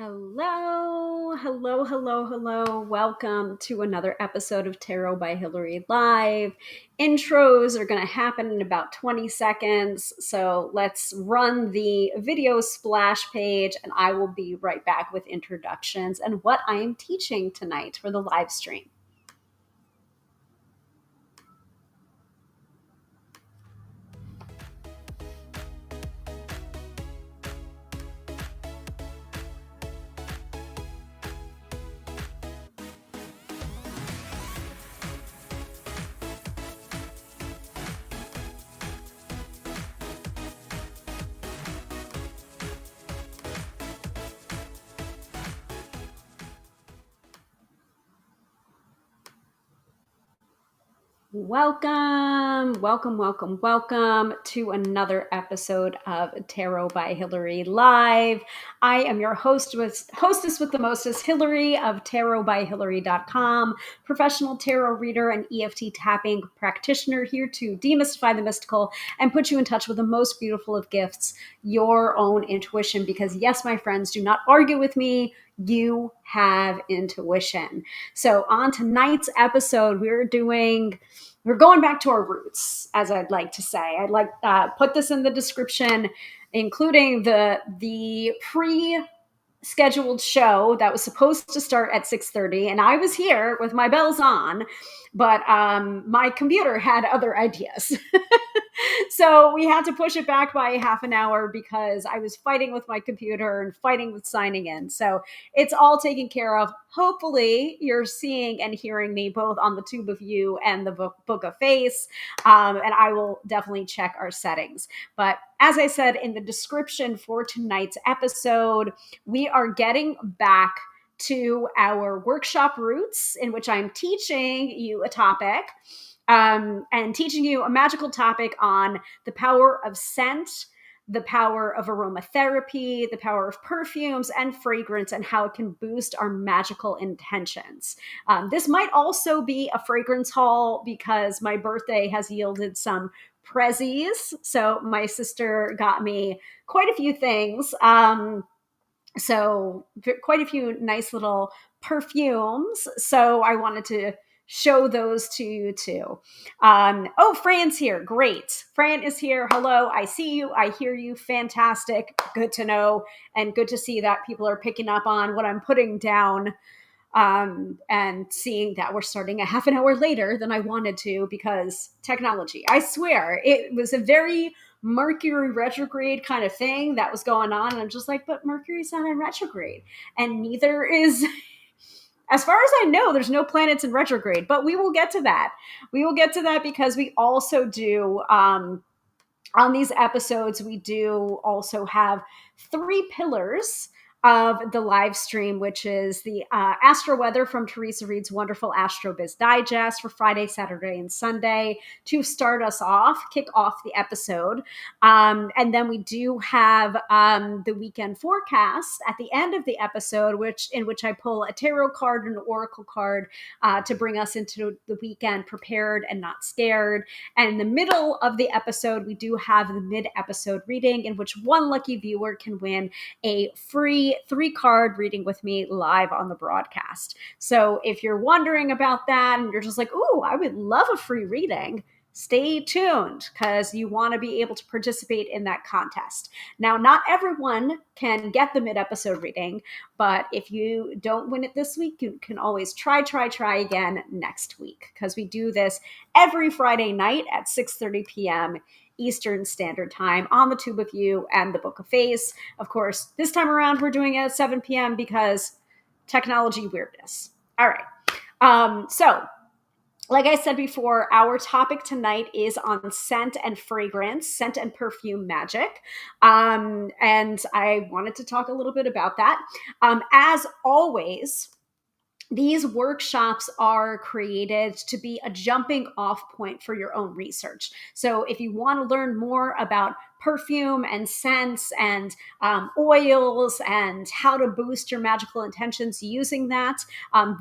Hello, hello, hello, hello. Welcome to another episode of Tarot by Hilary Live. Intros are going to happen in about 20 seconds. So let's run the video splash page and I will be right back with introductions and what I am teaching tonight for the live stream. Welcome to another episode of Tarot by Hilary Live. I am your hostess with the mostest, Hilary of tarotbyhilary.com, professional tarot reader and EFT tapping practitioner, here to demystify the mystical and put you in touch with the most beautiful of gifts, your own intuition. Because yes, my friends, do not argue with me. You have intuition. So on tonight's episode, we're going back to our roots, as I'd like to say. I'd like put this in the description, including the pre-scheduled show that was supposed to start at 6:30, and I was here with my bells on, but my computer had other ideas. So we had to push it back by half an hour because I was fighting with my computer and fighting with signing in. So it's all taken care of. Hopefully you're seeing and hearing me both on the Tube of You and the Book of Face. And I will definitely check our settings. But as I said in the description for tonight's episode, we are getting back to our workshop roots, in which I'm teaching you a topic and teaching you a magical topic on the power of scent, the power of aromatherapy, the power of perfumes and fragrance, and how it can boost our magical intentions. This might also be a fragrance haul because my birthday has yielded some prezzies. So my sister got me quite a few things. So quite a few nice little perfumes. So I wanted to show those to you too. Oh, Fran's here. Great. Fran is here. Hello. I see you. I hear you. Fantastic. Good to know. And good to see that people are picking up on what I'm putting down, and seeing that we're starting a half an hour later than I wanted to because technology. I swear it was a very Mercury retrograde kind of thing that was going on. And I'm just like, but Mercury's not in retrograde. And neither is, as far as I know, there's no planets in retrograde, but we will get to that. We will get to that because we also do, on these episodes, we do also have 3 pillars of the live stream, which is the astro-weather from Teresa Reed's wonderful Astro Biz Digest for Friday, Saturday, and Sunday to start us off, kick off the episode. And then we do have the weekend forecast at the end of the episode, in which I pull a tarot card and an oracle card to bring us into the weekend prepared and not scared. And in the middle of the episode, we do have the mid-episode reading, in which one lucky viewer can win a free 3-card reading with me live on the broadcast. So if you're wondering about that and you're just like, ooh, I would love a free reading, stay tuned because you want to be able to participate in that contest. Now, not everyone can get the mid-episode reading, but if you don't win it this week, you can always try again next week, because we do this every Friday night at 6:30 p.m. Eastern Standard Time on the Tube of You and the Book of Face. Of course, this time around, we're doing it at 7 p.m. because technology weirdness. All right. So like I said before, our topic tonight is on scent and fragrance, scent and perfume magic. And I wanted to talk a little bit about that. As always, these workshops are created to be a jumping off point for your own research. So if you want to learn more about perfume and scents and oils and how to boost your magical intentions using that,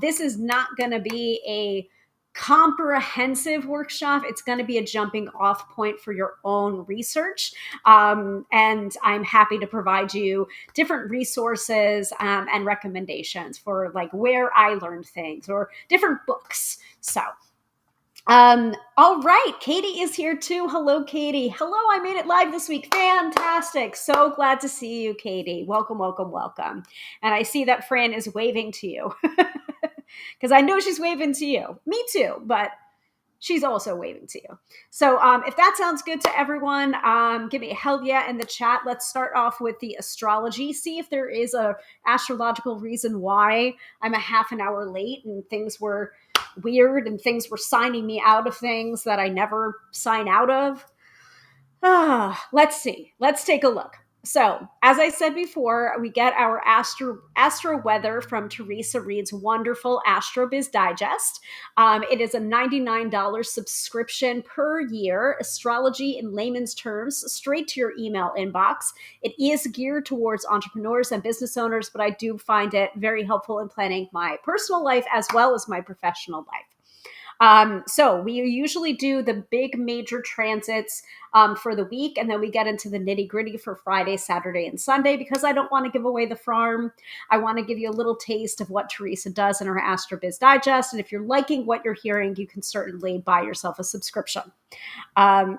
this is not going to be a comprehensive workshop. It's going to be a jumping off point for your own research. And I'm happy to provide you different resources and recommendations for like where I learned things or different books. So all right, Katie is here too. Hello, Katie. Hello, I made it live this week. Fantastic. So glad to see you, Katie. Welcome, welcome, welcome. And I see that Fran is waving to you because I know she's waving to you. Me too, but she's also waving to you. So if that sounds good to everyone, give me a hell yeah in the chat. Let's start off with the astrology. See if there is a astrological reason why I'm a half an hour late and things were weird and things were signing me out of things that I never sign out of. Let's see. Let's take a look. So, as I said before, we get our astro-weather from Teresa Reed's wonderful AstroBiz Digest. It is a $99 subscription per year, astrology in layman's terms, straight to your email inbox. It is geared towards entrepreneurs and business owners, but I do find it very helpful in planning my personal life as well as my professional life. So we usually do the big major transits for the week, and then we get into the nitty gritty for Friday, Saturday, and Sunday because I don't want to give away the farm. I want to give you a little taste of what Teresa does in her AstroBiz Digest. And if you're liking what you're hearing, you can certainly buy yourself a subscription.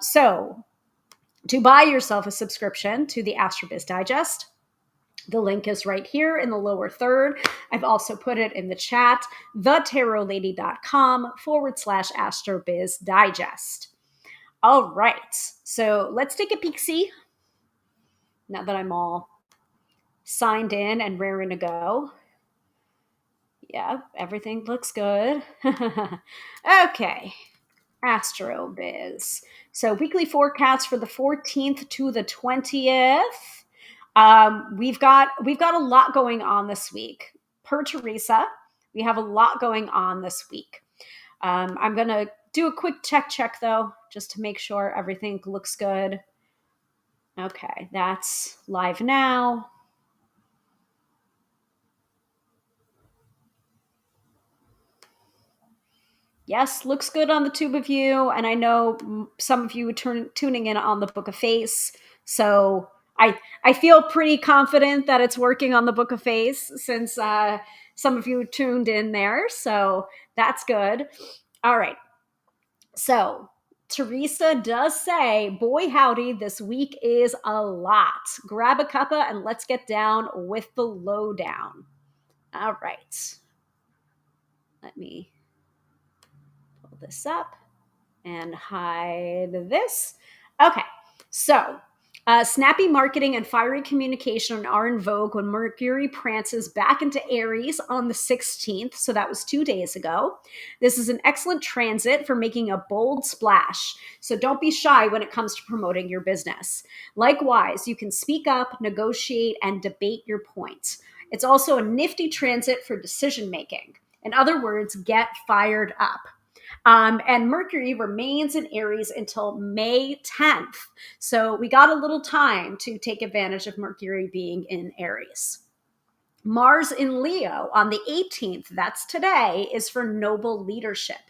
So to buy yourself a subscription to the AstroBiz Digest, the link is right here in the lower third. I've also put it in the chat, thetarotlady.com/AstroBiz Digest. All right, so let's take a peek-see. Now that I'm all signed in and raring to go. Yeah, everything looks good. Okay, AstroBiz. So weekly forecast for the 14th to the 20th. We've got a lot going on this week. Per Teresa, we have a lot going on this week. I'm going to do a quick check though, just to make sure everything looks good. Okay, that's live now. Yes, looks good on the tube of you. And I know some of you tuning in on the Book of Face. So I feel pretty confident that it's working on the Book of Face since some of you tuned in there. So that's good. All right. So Teresa does say, boy, howdy, this week is a lot. Grab a cuppa and let's get down with the lowdown. All right. Let me pull this up and hide this. Okay. So snappy marketing and fiery communication are in vogue when Mercury prances back into Aries on the 16th. So that was 2 days ago. This is an excellent transit for making a bold splash. So don't be shy when it comes to promoting your business. Likewise, you can speak up, negotiate, and debate your points. It's also a nifty transit for decision making. In other words, get fired up. And Mercury remains in Aries until May 10th. So we got a little time to take advantage of Mercury being in Aries. Mars in Leo on the 18th, that's today, is for noble leadership.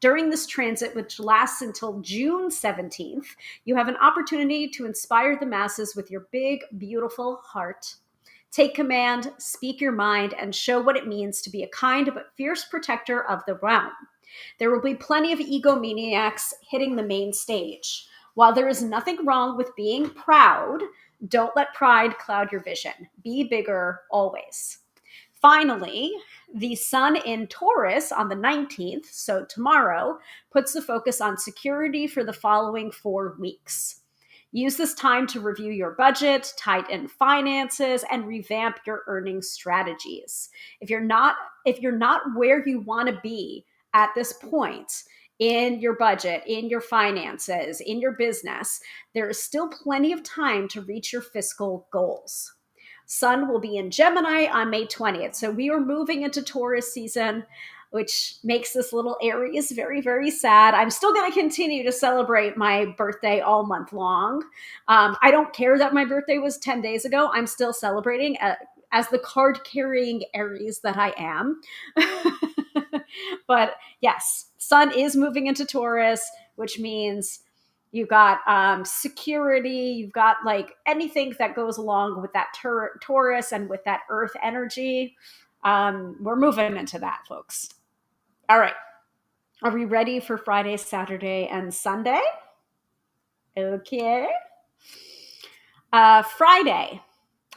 During this transit, which lasts until June 17th, you have an opportunity to inspire the masses with your big, beautiful heart. Take command, speak your mind, and show what it means to be a kind but fierce protector of the realm. There will be plenty of egomaniacs hitting the main stage. While there is nothing wrong with being proud, don't let pride cloud your vision. Be bigger always. Finally, the sun in Taurus on the 19th, so tomorrow, puts the focus on security for the following 4 weeks. Use this time to review your budget, tighten finances, and revamp your earning strategies. If you're not where you want to be at this point in your budget, in your finances, in your business, there is still plenty of time to reach your fiscal goals. Sun will be in Gemini on May 20th. So we are moving into Taurus season, which makes this little Aries very, very sad. I'm still going to continue to celebrate my birthday all month long. I don't care that my birthday was 10 days ago. I'm still celebrating as the card-carrying Aries that I am. But yes, sun is moving into Taurus, which means you've got security, you've got like anything that goes along with that Taurus and with that earth energy. We're moving into that, folks. All right. Are we ready for Friday, Saturday, and Sunday? Okay. Friday,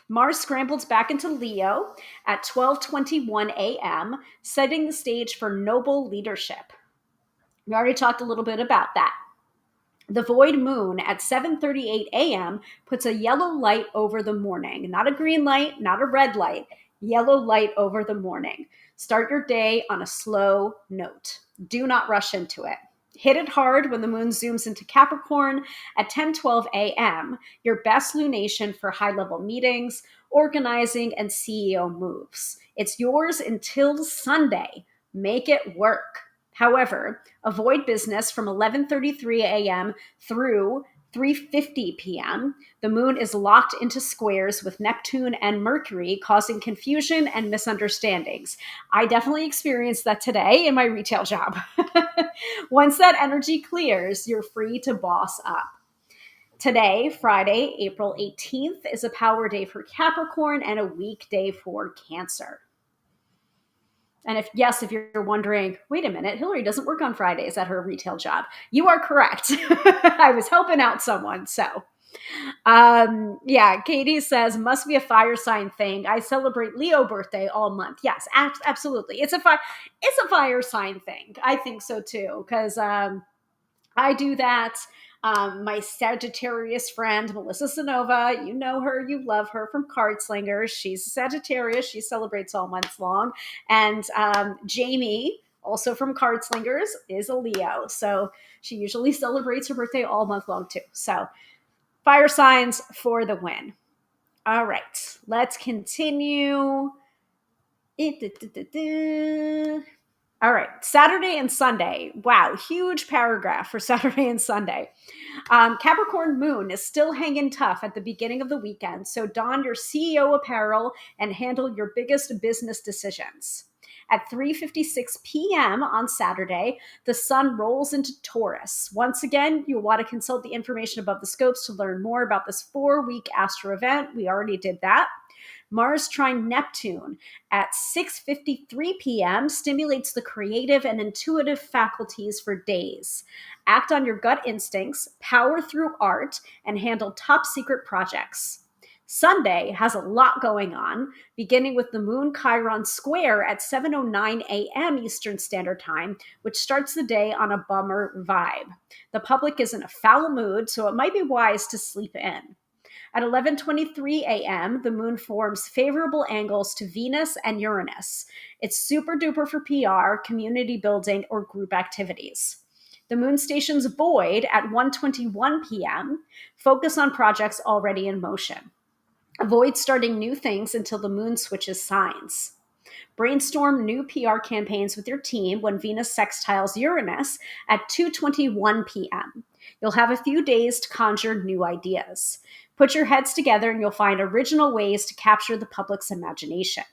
Mars scrambled back into Leo at 12:21 a.m., setting the stage for noble leadership. We already talked a little bit about that. The void moon at 7:38 a.m. puts a yellow light over the morning. Not a green light, not a red light, yellow light over the morning. Start your day on a slow note. Do not rush into it. Hit it hard when the moon zooms into Capricorn at 10:12 a.m., your best lunation for high-level meetings, organizing, and CEO moves. It's yours until Sunday. Make it work. However, avoid business from 11:33 a.m. through 3:50 p.m. The moon is locked into squares with Neptune and Mercury, causing confusion and misunderstandings. I definitely experienced that today in my retail job. Once that energy clears, you're free to boss up. Today, Friday, April 18th, is a power day for Capricorn and a weekday for Cancer. And if you're wondering, wait a minute, Hilary doesn't work on Fridays at her retail job. You are correct. I was helping out someone. So, yeah, Katie says, must be a fire sign thing. I celebrate Leo birthday all month. Yes, absolutely. It's a fire sign thing. I think so too. Cause, I do that. My Sagittarius friend, Melissa Sanova, you know her, you love her from Card Slingers. She's a Sagittarius. She celebrates all month long. And Jamie, also from Card Slingers, is a Leo. So she usually celebrates her birthday all month long too. So fire signs for the win. All right, let's continue. All right, Saturday and Sunday. Wow, huge paragraph for Saturday and Sunday. Capricorn moon is still hanging tough at the beginning of the weekend, so don your CEO apparel and handle your biggest business decisions. At 3:56 p.m. on Saturday, the sun rolls into Taurus. Once again, you'll want to consult the information above the scopes to learn more about this 4-week astro event. We already did that. Mars trine Neptune at 6:53 p.m. stimulates the creative and intuitive faculties for days. Act on your gut instincts, power through art, and handle top secret projects. Sunday has a lot going on, beginning with the Moon Chiron square at 7:09 a.m. Eastern Standard Time, which starts the day on a bummer vibe. The public is in a foul mood, so it might be wise to sleep in. At 11:23 a.m., the moon forms favorable angles to Venus and Uranus. It's super duper for PR, community building, or group activities. The moon station's void at 1:21 p.m. Focus on projects already in motion. Avoid starting new things until the moon switches signs. Brainstorm new PR campaigns with your team when Venus sextiles Uranus at 2:21 p.m. You'll have a few days to conjure new ideas. Put your heads together and you'll find original ways to capture the public's imagination.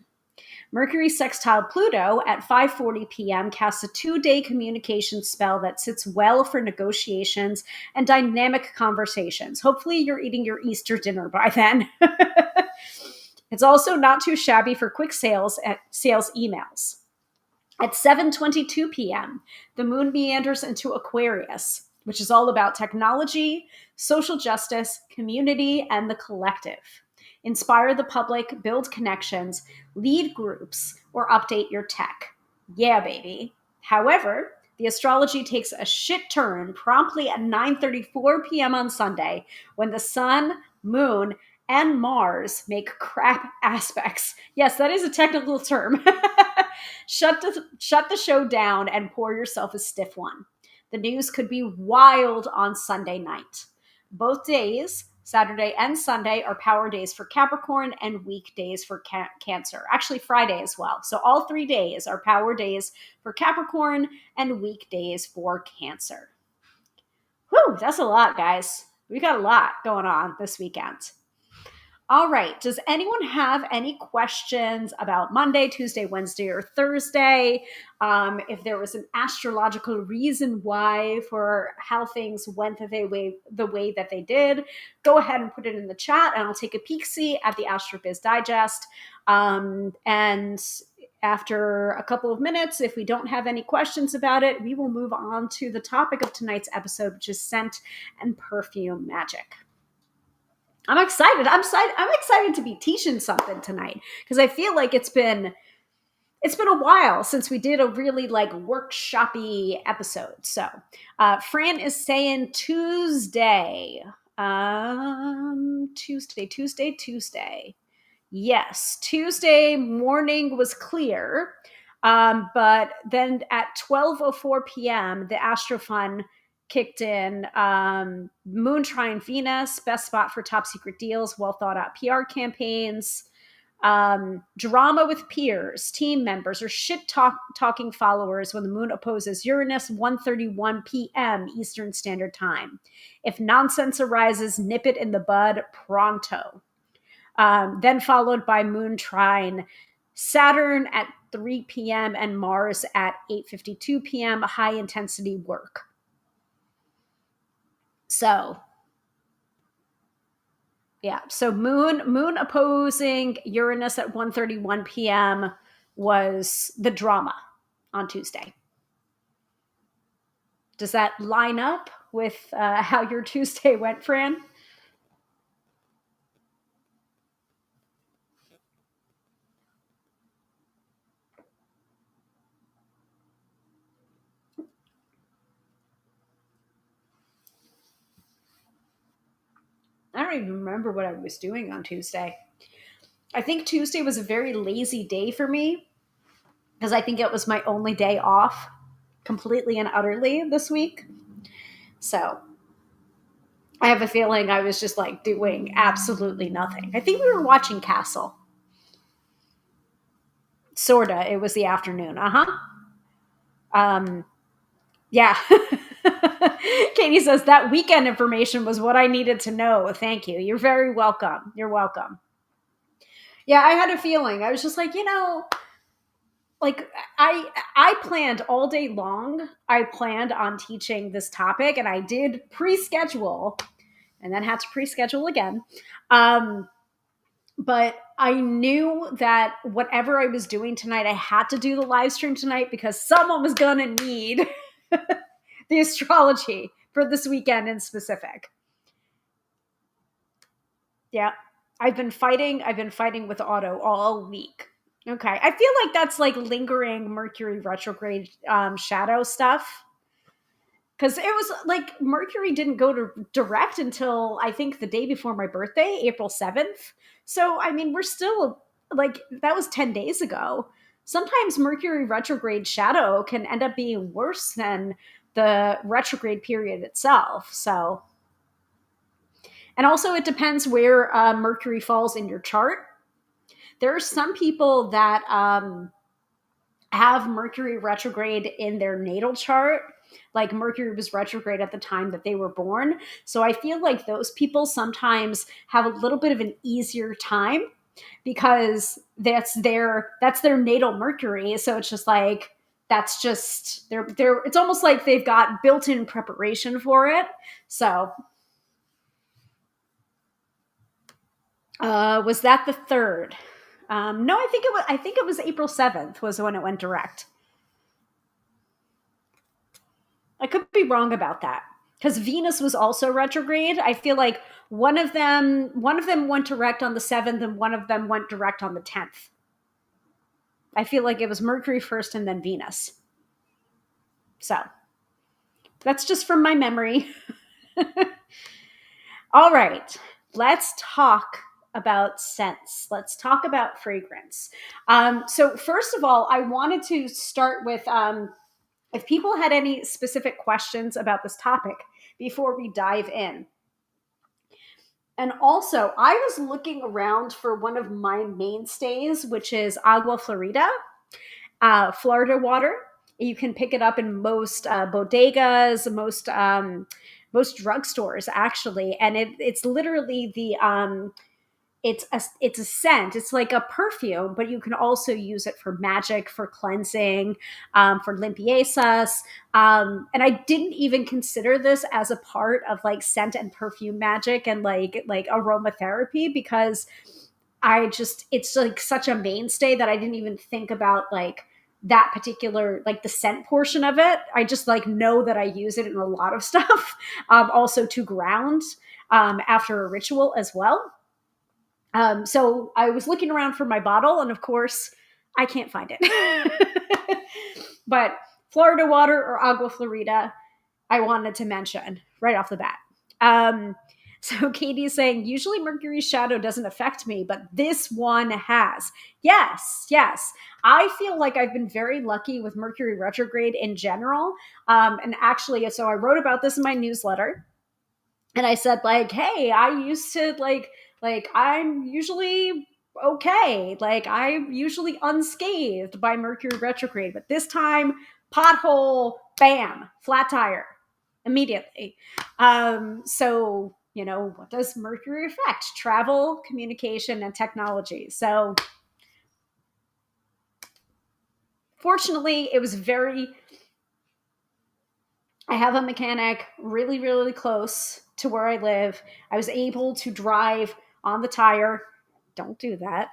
Mercury sextile Pluto at 5:40 p.m. casts a 2-day communication spell that sits well for negotiations and dynamic conversations. Hopefully you're eating your Easter dinner by then. It's also not too shabby for quick sales emails. At 7:22 p.m., the moon meanders into Aquarius, which is all about technology, social justice, community, and the collective. Inspire the public, build connections, lead groups, or update your tech. Yeah, baby. However, the astrology takes a shit turn promptly at 9:34 p.m. on Sunday when the sun, moon, and Mars make crap aspects. Yes, that is a technical term. Shut the show down and pour yourself a stiff one. The news could be wild on Sunday night. Both days, Saturday and Sunday, are power days for Capricorn and weekdays for Cancer. Actually, Friday as well. So all 3 days are power days for Capricorn and weekdays for Cancer. Whew, that's a lot, guys. We got a lot going on this weekend. All right. Does anyone have any questions about Monday, Tuesday, Wednesday, or Thursday? If there was an astrological reason why for how things went the way that they did, go ahead and put it in the chat, and I'll take a peek see at the AstroBiz Digest. And after a couple of minutes, if we don't have any questions about it, we will move on to the topic of tonight's episode, which is scent and perfume magic. I'm excited. I'm excited to be teaching something tonight because I feel like it's been a while since we did a really like workshoppy episode. So, Fran is saying Tuesday. Tuesday. Yes, Tuesday morning was clear, but then at 12:04 p.m., the Astrofun kicked in. Moon trine Venus, best spot for top secret deals, well thought out PR campaigns, drama with peers, team members, or talking followers when the moon opposes Uranus 1:31 p.m. Eastern Standard Time. If nonsense arises, nip it in the bud pronto. Then followed by moon trine Saturn at 3 p.m. and Mars at 8:52 p.m. High intensity work. So, yeah. So moon opposing Uranus at 1:31 p.m. was the drama on Tuesday. Does that line up with how your Tuesday went, Fran? I don't even remember what I was doing on Tuesday. I think Tuesday was a very lazy day for me because I think it was my only day off completely and utterly this week. So I have a feeling I was just like doing absolutely nothing. I think we were watching Castle. Sorta. It was the afternoon. Um, yeah. Katie says that weekend information was what I needed to know. Thank you. You're very welcome. You're welcome. Yeah, I had a feeling. I was just like, like I planned all day long. I planned on teaching this topic, and I did pre-schedule, and then had to pre-schedule again. But I knew that whatever I was doing tonight, I had to do the live stream tonight because someone was gonna need the astrology for this weekend in specific. Yeah. I've been fighting with Otto all week. Okay. I feel like that's like lingering Mercury retrograde shadow stuff. Because it was like Mercury didn't go to direct until I think the day before my birthday, April 7th. So, I mean, we're still like, that was 10 days ago. Sometimes Mercury retrograde shadow can end up being worse than the retrograde period itself. So, and also it depends where Mercury falls in your chart. There are some people that have Mercury retrograde in their natal chart. Like Mercury was retrograde at the time that they were born. So I feel like those people sometimes have a little bit of an easier time because that's their natal Mercury. So it's just like, that's just they're it's almost like they've got built-in preparation for it. So was that the third? No, I think it was April 7th was when it went direct. I could be wrong about that because Venus was also retrograde. I feel like one of them went direct on the 7th and one of them went direct on the 10th. I feel like it was Mercury first and then Venus. So that's just from my memory. All right, let's talk about scents. Let's talk about fragrance. So first of all, I wanted to start with if people had any specific questions about this topic before we dive in. And also, I was looking around for one of my mainstays, which is Agua Florida, Florida water. You can pick it up in most bodegas, most drugstores, actually. And it's literally it's a scent. It's like a perfume, but you can also use it for magic, for cleansing, for limpiezas. And I didn't even consider this as a part of like scent and perfume magic and like aromatherapy, because it's like such a mainstay that I didn't even think about like that particular, like the scent portion of it. I just like know that I use it in a lot of stuff. Also to ground after a ritual as well. So I was looking around for my bottle, and of course, I can't find it. But Florida water or agua florida, I wanted to mention right off the bat. Um, so Katie's saying, usually Mercury's shadow doesn't affect me, but this one has. Yes, yes. I feel like I've been very lucky with Mercury retrograde in general. And actually, so I wrote about this in my newsletter. And I said, like, hey, I used to like I'm usually okay. Like I'm usually unscathed by Mercury retrograde, but this time, pothole, bam, flat tire immediately. So what does Mercury affect? Travel, communication, and technology. So fortunately, it was very I have a mechanic really, really close to where I live. I was able to drive on the tire. Don't do that.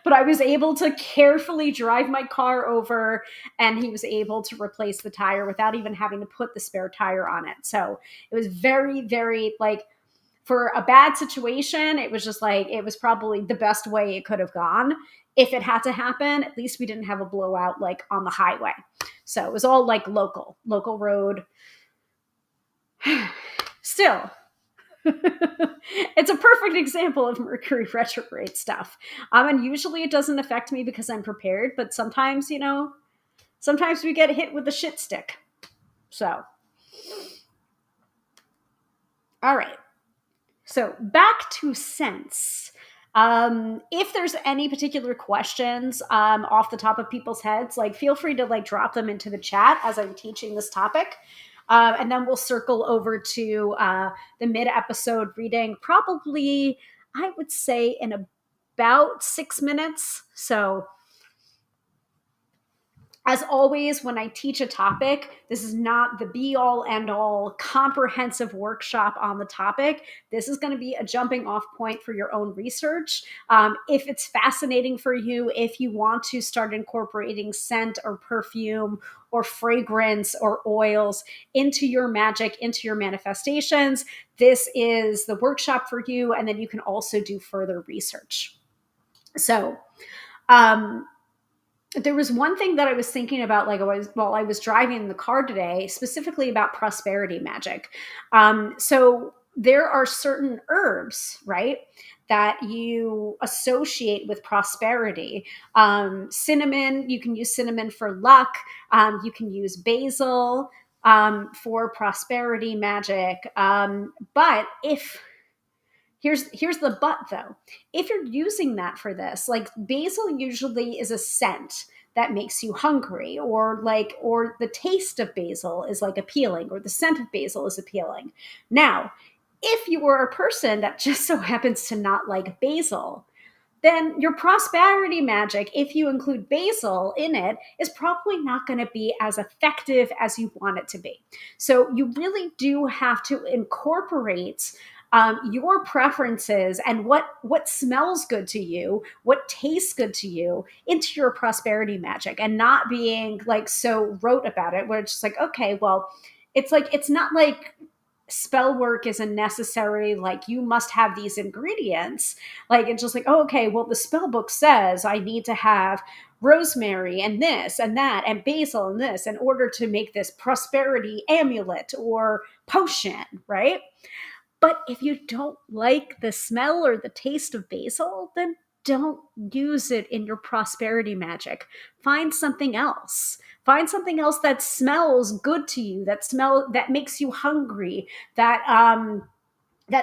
But I was able to carefully drive my car over, and he was able to replace the tire without even having to put the spare tire on it. So it was very, very like, for a bad situation, it was just like, it was probably the best way it could have gone. If it had to happen, at least we didn't have a blowout like on the highway. So it was all like local road. Still, it's a perfect example of Mercury retrograde stuff. And usually it doesn't affect me because I'm prepared, but sometimes, sometimes we get hit with a shit stick. So, all right. So back to scents. If there's any particular questions off the top of people's heads, like feel free to like drop them into the chat as I'm teaching this topic. And then we'll circle over to the mid-episode reading, probably, I would say, in about 6 minutes. So as always, when I teach a topic, this is not the be all end all comprehensive workshop on the topic. This is going to be a jumping off point for your own research. If it's fascinating for you, if you want to start incorporating scent or perfume or fragrance or oils into your magic, into your manifestations, this is the workshop for you. And then you can also do further research. So, there was one thing that I was thinking about, like while I was driving in the car today, specifically about prosperity magic. So there are certain herbs, right, that you associate with prosperity. Cinnamon, you can use cinnamon for luck. You can use basil for prosperity magic. But if here's the but though. If you're using that for this, like basil usually is a scent that makes you hungry, or the taste of basil is like appealing, or the scent of basil is appealing. Now, if you are a person that just so happens to not like basil, then your prosperity magic, if you include basil in it, is probably not going to be as effective as you want it to be. So you really do have to incorporate your preferences and what smells good to you, what tastes good to you into your prosperity magic, and not being like so rote about it, where it's just like, okay, well, it's not like spell work is a necessary, like you must have these ingredients. Like it's just like, oh, okay, well, the spell book says I need to have rosemary and this and that and basil and this in order to make this prosperity amulet or potion, right? But if you don't like the smell or the taste of basil, then don't use it in your prosperity magic. Find something else. Find something else that smells good to you, that makes you hungry, that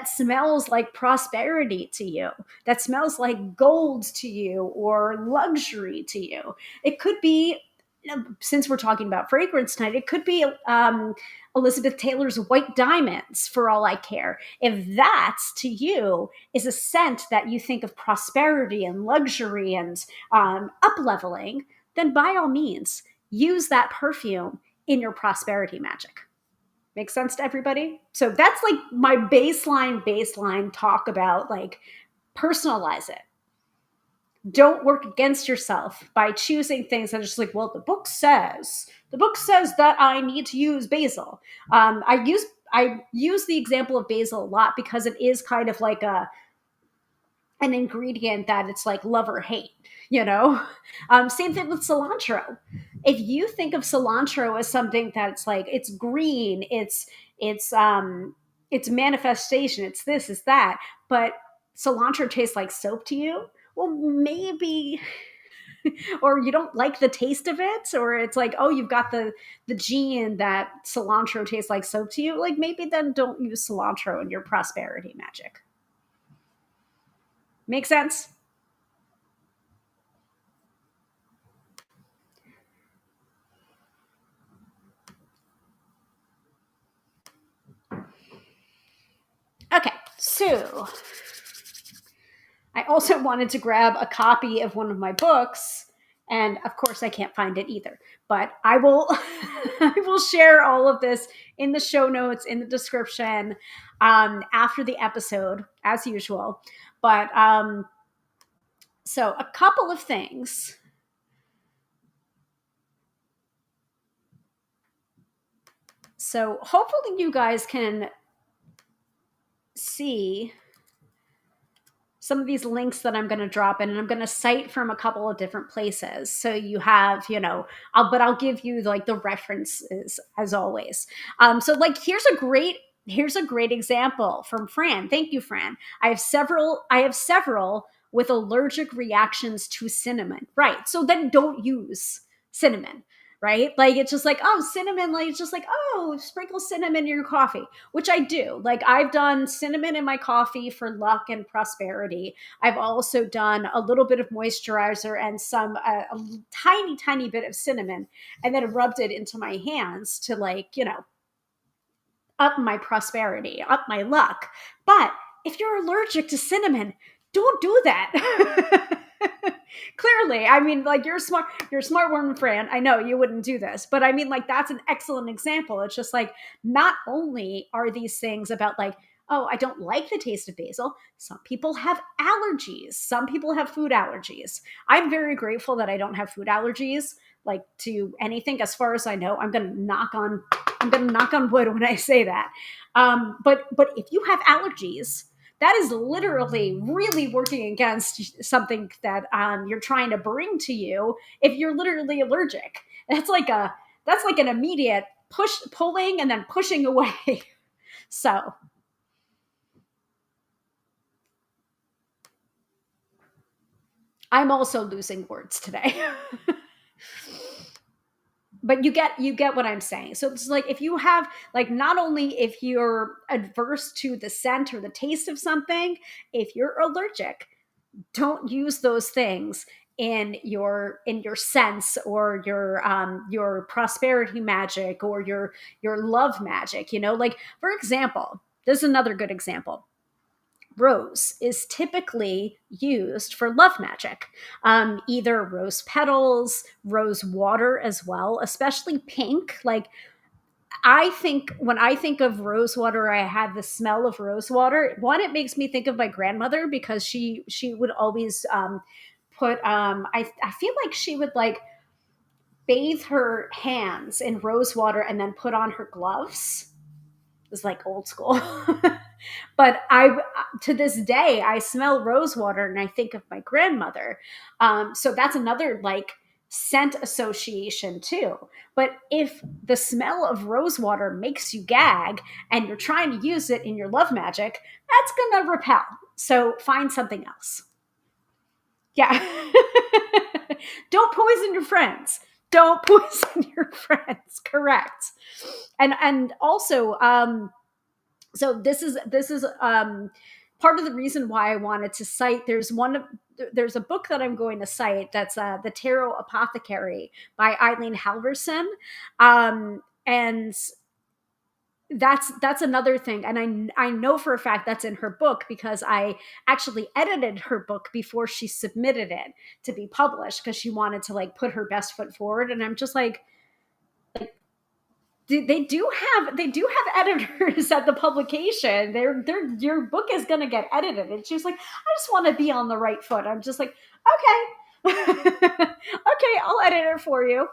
smells like prosperity to you, that smells like gold to you or luxury to you. It could be since we're talking about fragrance tonight, it could be Elizabeth Taylor's White Diamonds, for all I care. If that to you is a scent that you think of prosperity and luxury and up leveling, then by all means, use that perfume in your prosperity magic. Make sense to everybody? So that's like my baseline talk about like personalize it. Don't work against yourself by choosing things that are just like, well, the book says that I need to use basil. I use the example of basil a lot because it is kind of like an ingredient that it's like love or hate, you know. Same thing with cilantro. If you think of cilantro as something that's like it's green, it's manifestation, it's this, it's that, but cilantro tastes like soap to you, well, maybe, or you don't like the taste of it, or it's like, oh, you've got the gene that cilantro tastes like soap to you, like maybe then don't use cilantro in your prosperity magic. Make sense? Okay, so I also wanted to grab a copy of one of my books, and of course I can't find it either. But I will I will share all of this in the show notes, in the description, after the episode, as usual. But so a couple of things. So hopefully you guys can see some of these links that I'm going to drop in, and I'm going to cite from a couple of different places. So you have, I'll give you like the references as always. So like, here's a great example from Fran. Thank you, Fran. I have several with allergic reactions to cinnamon. Right. So then don't use cinnamon. Right. Like, it's just like, oh, cinnamon, like, it's just like, oh, sprinkle cinnamon in your coffee, which I do. Like, I've done cinnamon in my coffee for luck and prosperity. I've also done a little bit of moisturizer and a tiny, tiny bit of cinnamon, and then rubbed it into my hands to, like, up my prosperity, up my luck. But if you're allergic to cinnamon, don't do that. Clearly, I mean, like, you're a smart woman, Fran. I know you wouldn't do this, but I mean, like, that's an excellent example. It's just like, not only are these things about like, oh, I don't like the taste of basil. Some people have allergies. Some people have food allergies. I'm very grateful that I don't have food allergies, like, to anything. As far as I know, I'm gonna knock on wood when I say that. But if you have allergies, that is literally really working against something that you're trying to bring to you. If you're literally allergic, that's like an immediate pulling and then pushing away. So I'm also losing words today. But you get what I'm saying. So it's like, if you have, like, not only if you're adverse to the scent or the taste of something, if you're allergic, don't use those things in your sense, or your prosperity magic, or your love magic. Like, for example, this is another good example. Rose is typically used for love magic. Either rose petals, rose water as well, especially pink. Like, when I think of rose water, I had the smell of rose water. One, it makes me think of my grandmother, because she would always put I feel like she would, like, bathe her hands in rose water and then put on her gloves. It was like old school. But I to this day, I smell rose water and I think of my grandmother. So that's another, like, scent association too. But if the smell of rose water makes you gag and you're trying to use it in your love magic, that's gonna repel. So find something else. Yeah. Don't poison your friends. Don't poison your friends. Correct. And also, so this is part of the reason why I wanted to cite, there's a book that I'm going to cite that's The Tarot Apothecary by Eileen Halverson. And that's another thing, and I know for a fact that's in her book because I actually edited her book before she submitted it to be published, because she wanted to like put her best foot forward. And I'm just like, they do have editors at the publication. Your book is going to get edited. And she was like, I just want to be on the right foot. I'm just like, okay. Okay, I'll edit it for you.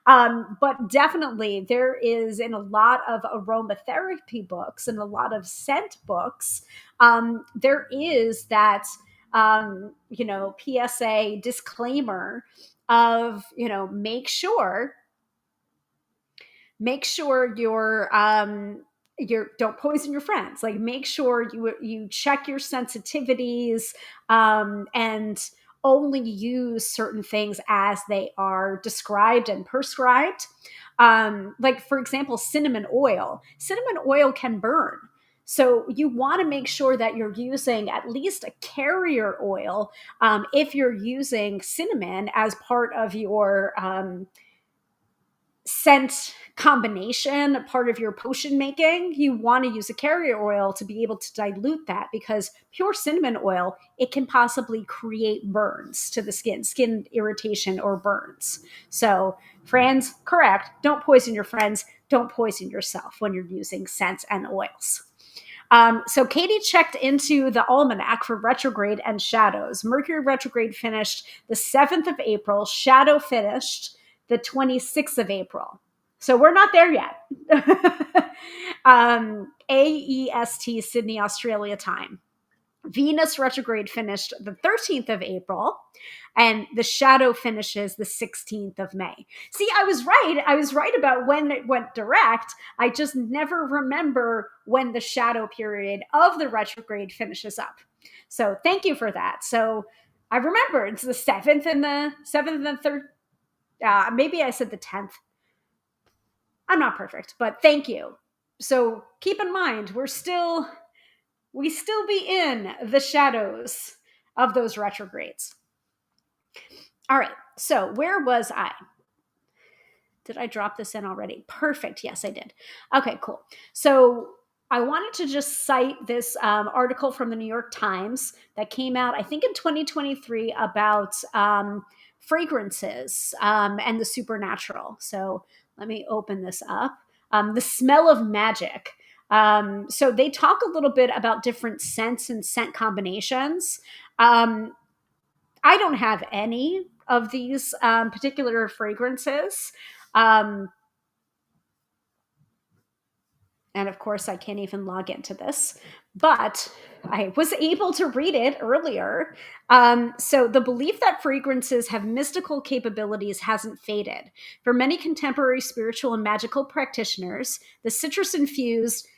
But definitely there is, in a lot of aromatherapy books and a lot of scent books, there is that, PSA disclaimer of, make sure you're don't poison your friends. Like, make sure you check your sensitivities, and only use certain things as they are described and prescribed. Like, for example, cinnamon oil. Cinnamon oil can burn. So you want to make sure that you're using at least a carrier oil, if you're using cinnamon as part of your scent combination, part of your potion making. You want to use a carrier oil to be able to dilute that, because pure cinnamon oil, it can possibly create burns to the skin irritation or burns. So, friends, correct. Don't poison your friends. Don't poison yourself when you're using scents and oils. So Katie checked into the almanac for retrograde and shadows. Mercury retrograde finished the 7th of April. Shadow finished the 26th of April. So we're not there yet. AEST, Sydney, Australia time. Venus retrograde finished the 13th of April, and the shadow finishes the 16th of May. See, I was right. I was right about when it went direct. I just never remember when the shadow period of the retrograde finishes up. So thank you for that. So I remember it's the 7th and the 3rd. Maybe I said the 10th. I'm not perfect, but thank you. So keep in mind, we still be in the shadows of those retrogrades. All right. So where was I? Did I drop this in already? Perfect. Yes, I did. Okay, cool. So I wanted to just cite this article from the New York Times that came out, I think, in 2023 about fragrances and the supernatural. So let me open this up. The smell of magic. So they talk a little bit about different scents and scent combinations. I don't have any of these particular fragrances. Um, and of course, I can't even log into this, but I was able to read it earlier. So the belief that fragrances have mystical capabilities hasn't faded. For many contemporary spiritual and magical practitioners, the citrus-infused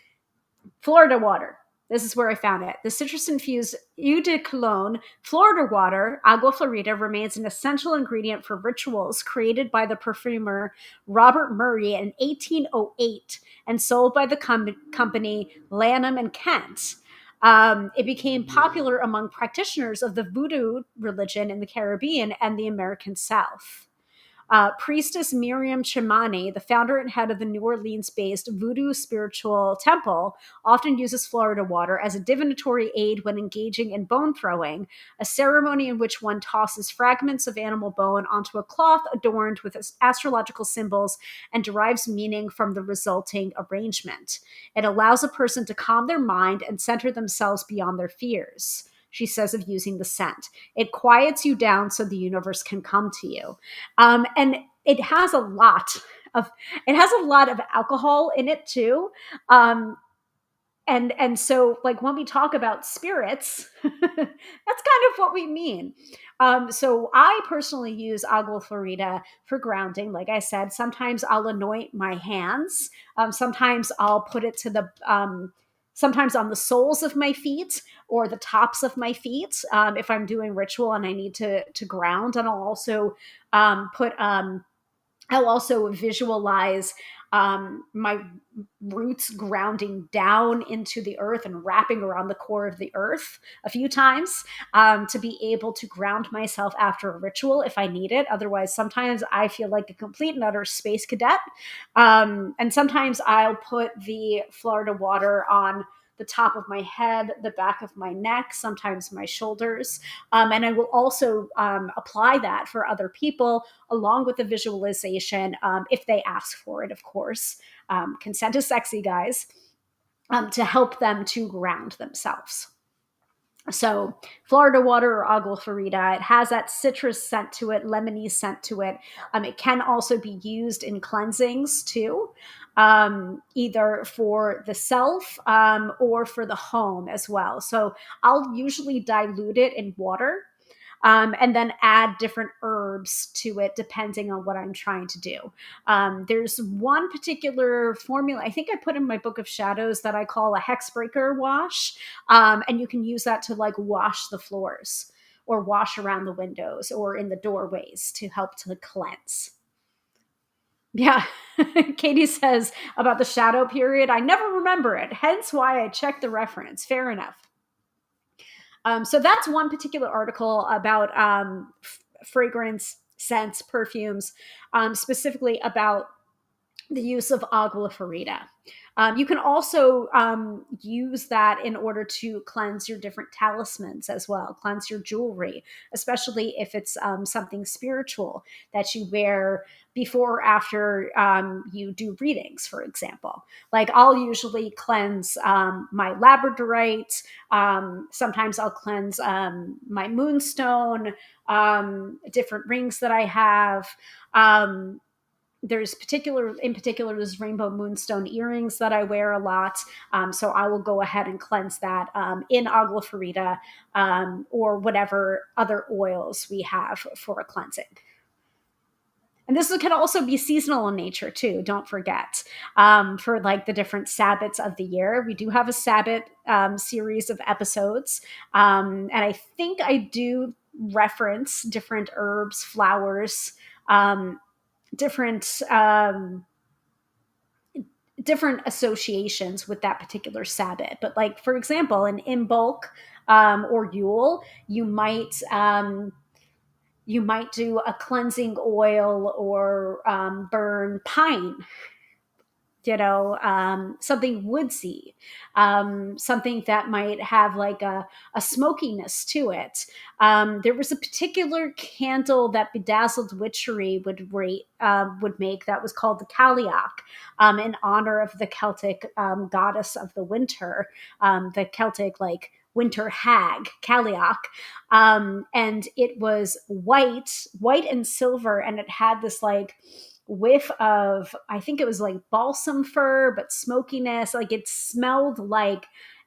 Florida water. This is where I found it. The citrus-infused eau de cologne Florida water, agua florida, remains an essential ingredient for rituals created by the perfumer Robert Murray in 1808 and sold by the company Lanham and Kent. It became popular among practitioners of the voodoo religion in the Caribbean and the American South. Priestess Miriam Chimani, the founder and head of the New Orleans-based voodoo spiritual temple, often uses Florida water as a divinatory aid when engaging in bone throwing, a ceremony in which one tosses fragments of animal bone onto a cloth adorned with astrological symbols and derives meaning from the resulting arrangement. It allows a person to calm their mind and center themselves beyond their fears, she says, of using the scent. It quiets you down so the universe can come to you. And it has a lot of alcohol in it too. And so, like, when we talk about spirits, that's kind of what we mean. So I personally use agua florida for grounding. Like I said, sometimes I'll anoint my hands. Sometimes I'll put it to the sometimes on the soles of my feet or the tops of my feet, if I'm doing ritual and I need to ground. And I'll also put I'll also visualize my roots grounding down into the earth and wrapping around the core of the earth a few times, to be able to ground myself after a ritual if I need it. Otherwise, sometimes I feel like a complete and utter space cadet. And sometimes I'll put the Florida water on the top of my head, the back of my neck, sometimes my shoulders. And I will also apply that for other people along with the visualization, if they ask for it, of course. Consent is sexy, guys, to help them to ground themselves. So, Florida water or agua florida, it has that citrus scent to it, lemony scent to it. It can also be used in cleansings too, either for the self, or for the home as well. So, I'll usually dilute it in water, and then add different herbs to it depending on what I'm trying to do. There's one particular formula I think I put in my book of shadows that I call a hex breaker wash, and you can use that to like wash the floors or wash around the windows or in the doorways to help to cleanse. Yeah. Katie says about the shadow period, I never remember it, hence why I checked the reference. Fair enough. So that's one particular article about fragrance, scents, perfumes, specifically about the use of agua farita. You can also use that in order to cleanse your different talismans as well, cleanse your jewelry, especially if it's something spiritual that you wear before or after you do readings, for example. Like I'll usually cleanse my labradorite. Sometimes I'll cleanse my moonstone, different rings that I have. In particular there's rainbow moonstone earrings that I wear a lot, so I will go ahead and cleanse that in agua farita, or whatever other oils we have for a cleansing. And this can also be seasonal in nature too, don't forget. For like the different sabbats of the year, we do have a sabbat series of episodes, and I think I do reference different herbs, flowers, different different associations with that particular Sabbath. But like for example, in Imbolc, or Yule, you might do a cleansing oil or burn pine, something woodsy, something that might have like a smokiness to it. There was a particular candle that Bedazzled Witchery would make that was called the Caliach, in honor of the Celtic goddess of the winter, the Celtic like winter hag, Caliach. And it was white and silver, and it had this like whiff of, I think it was like balsam fir, but smokiness. Like it smelled like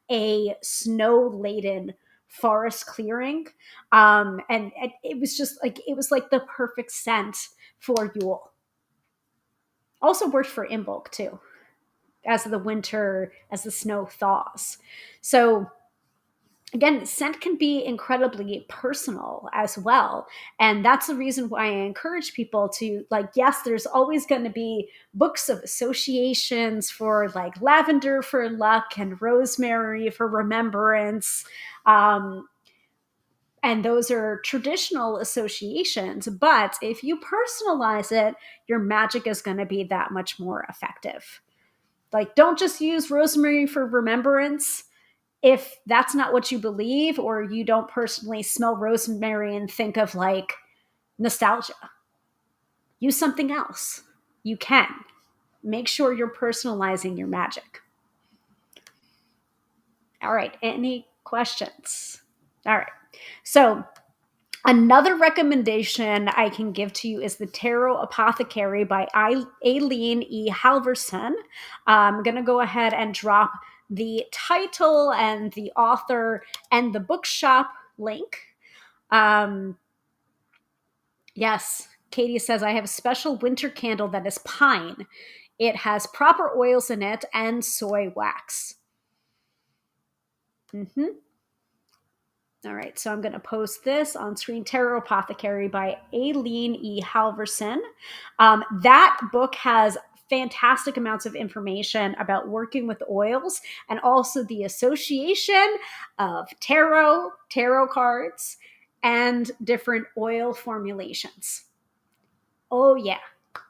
a snow laden forest clearing. And it was just like, it was like the perfect scent for Yule. Also worked for Imbolc too, as the snow thaws. So again, scent can be incredibly personal as well. And that's the reason why I encourage people to, like, yes, there's always going to be books of associations for like lavender for luck and rosemary for remembrance. And those are traditional associations. But if you personalize it, your magic is going to be that much more effective. Like, don't just use rosemary for remembrance if that's not what you believe, or you don't personally smell rosemary and think of like nostalgia. Use something else. You can. Make sure you're personalizing your magic. All right. Any questions? All right. So, another recommendation I can give to you is The Tarot Apothecary by Aileen E. Halverson. I'm going to go ahead and drop the title and the author and the bookshop link. Yes, Katie says, I have a special winter candle that is pine. It has proper oils in it and soy wax. Mm-hmm. All right, so I'm going to post this on screen. Tarot Apothecary by Aileen E. Halverson. That book has fantastic amounts of information about working with oils and also the association of tarot cards, and different oil formulations. Oh, yeah,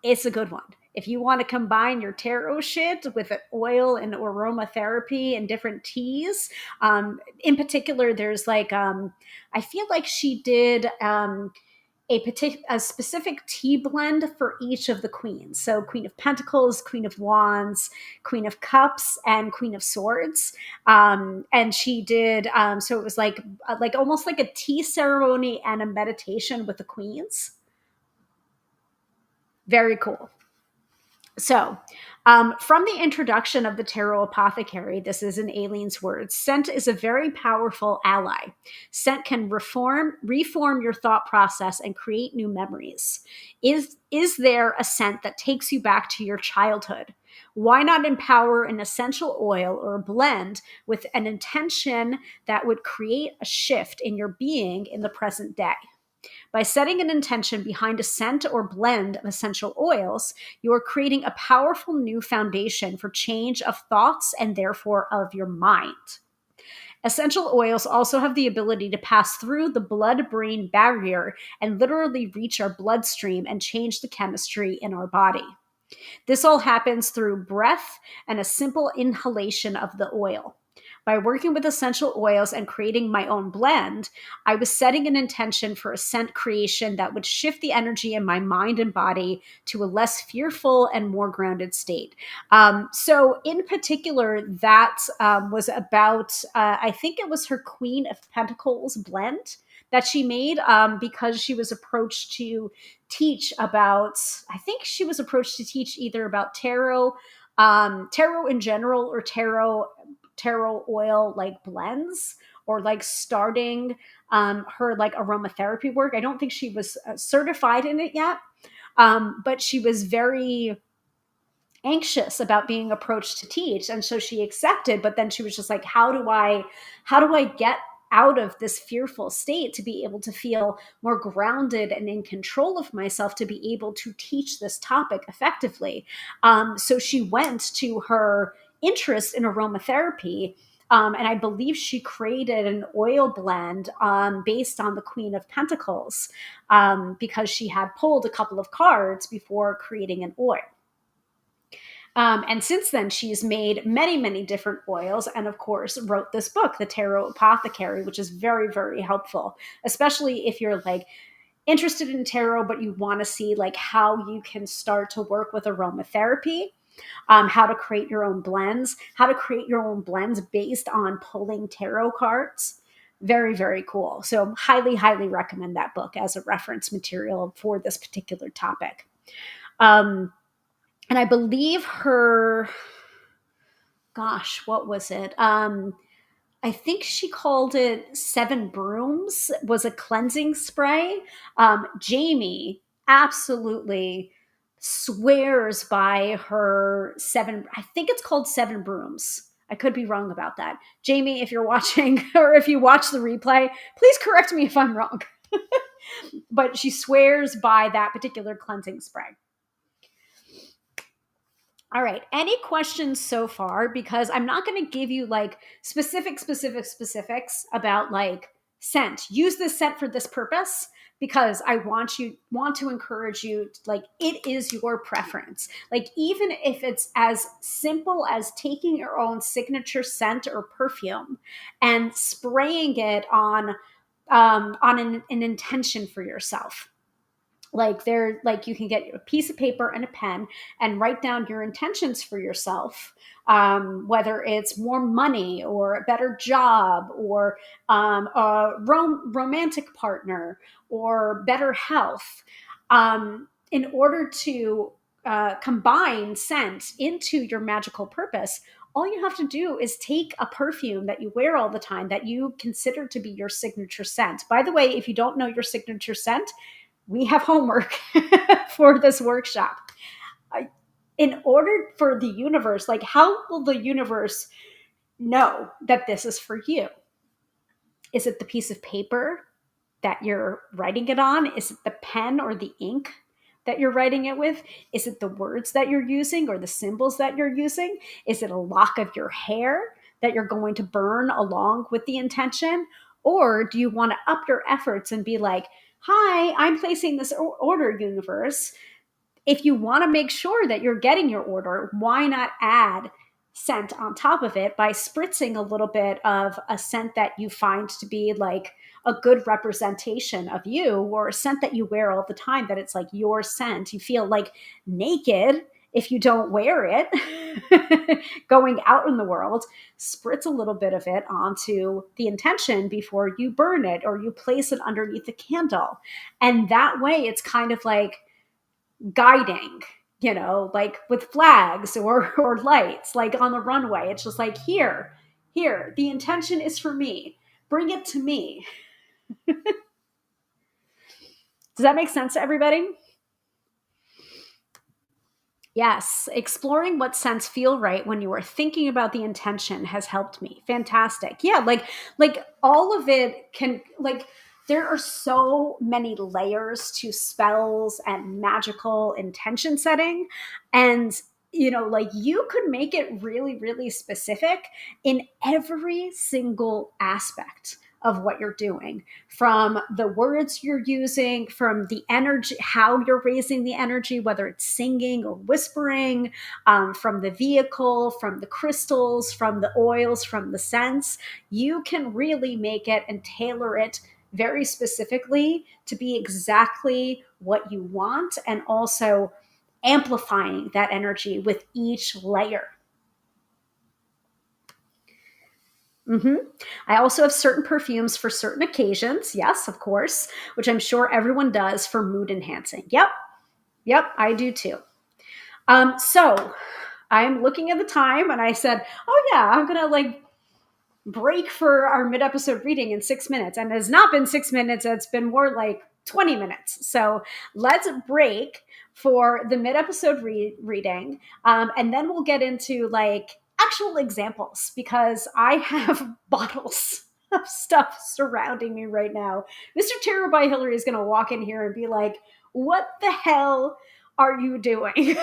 it's a good one. If you want to combine your tarot shit with oil and aromatherapy and different teas, in particular, there's like, I feel like she did a specific tea blend for each of the queens. So Queen of Pentacles, Queen of Wands, Queen of Cups, and Queen of Swords. And she did, so it was like almost like a tea ceremony and a meditation with the queens. Very cool. So, from the introduction of the Tarot Apothecary, this is in Aileen's words, scent is a very powerful ally. Scent can reform your thought process and create new memories. Is there a scent that takes you back to your childhood? Why not empower an essential oil or a blend with an intention that would create a shift in your being in the present day? By setting an intention behind a scent or blend of essential oils, you are creating a powerful new foundation for change of thoughts and therefore of your mind. Essential oils also have the ability to pass through the blood brain barrier and literally reach our bloodstream and change the chemistry in our body. This all happens through breath and a simple inhalation of the oil. By working with essential oils and creating my own blend, I was setting an intention for a scent creation that would shift the energy in my mind and body to a less fearful and more grounded state. So, in particular, that was about, I think it was her Queen of Pentacles blend that she made, because she was approached to teach about, I think she was approached to teach either about tarot in general, or tarot oil like blends, or like starting her like aromatherapy work. I don't think she was certified in it yet, but she was very anxious about being approached to teach, and so she accepted. But then she was just like, how do I get out of this fearful state to be able to feel more grounded and in control of myself to be able to teach this topic effectively? So she went to her interest in aromatherapy, and I believe she created an oil blend based on the Queen of Pentacles, because she had pulled a couple of cards before creating an oil. And since then, she's made many, many different oils, and of course, wrote this book, The Tarot Apothecary, which is very, very helpful, especially if you're like interested in tarot, but you want to see like how you can start to work with aromatherapy, how to create your own blends, based on pulling tarot cards. Very, very cool. So, highly, highly recommend that book as a reference material for this particular topic. And I believe her, gosh, what was it? I think she called it Seven Brooms, was a cleansing spray. Jamie absolutely swears by her I think it's called Seven Brooms. I could be wrong about that. Jamie, if you're watching or if you watch the replay, please correct me if I'm wrong. But she swears by that particular cleansing spray. All right. Any questions so far? Because I'm not going to give you like specifics about like scent. Use this scent for this purpose, because I want to encourage you, like, it is your preference. Like, even if it's as simple as taking your own signature scent or perfume and spraying it on an intention for yourself. Like you can get a piece of paper and a pen and write down your intentions for yourself, whether it's more money or a better job, or a romantic partner, or better health, in order to combine scent into your magical purpose. All you have to do is take a perfume that you wear all the time that you consider to be your signature scent. By the way, if you don't know your signature scent, we have homework for this workshop. In order for the universe, like, how will the universe know that this is for you? Is it the piece of paper that you're writing it on? Is it the pen or the ink that you're writing it with? Is it the words that you're using or the symbols that you're using? Is it a lock of your hair that you're going to burn along with the intention? Or do you want to up your efforts and be like, hi, I'm placing this order, universe. If you want to make sure that you're getting your order, why not add scent on top of it by spritzing a little bit of a scent that you find to be like a good representation of you, or a scent that you wear all the time, that it's like your scent. You feel like naked if you don't wear it going out in the world. Spritz a little bit of it onto the intention before you burn it, or you place it underneath the candle. And that way it's kind of like guiding, like with flags or lights, like on the runway. It's just like, here, the intention is for me. Bring it to me. Does that make sense to everybody? Yes, exploring what scents feel right when you are thinking about the intention has helped me. Fantastic. Yeah, like all of it can, like, there are so many layers to spells and magical intention setting. And like, you could make it really, really specific in every single aspect of what you're doing, from the words you're using, from the energy, how you're raising the energy, whether it's singing or whispering, from the vehicle, from the crystals, from the oils, from the scents. You can really make it and tailor it very specifically to be exactly what you want, and also amplifying that energy with each layer. hmm I also have certain perfumes for certain occasions. Yes, of course, which I'm sure everyone does for mood enhancing. Yep, I do too. So I'm looking at the time and I said, oh yeah, I'm gonna like break for our mid-episode reading in 6 minutes. And it's not been 6 minutes, it's been more like 20 minutes. So let's break for the mid-episode reading. And then we'll get into like actual examples, because I have bottles of stuff surrounding me right now. Mr. Tarot by Hilary is going to walk in here and be like, what the hell are you doing?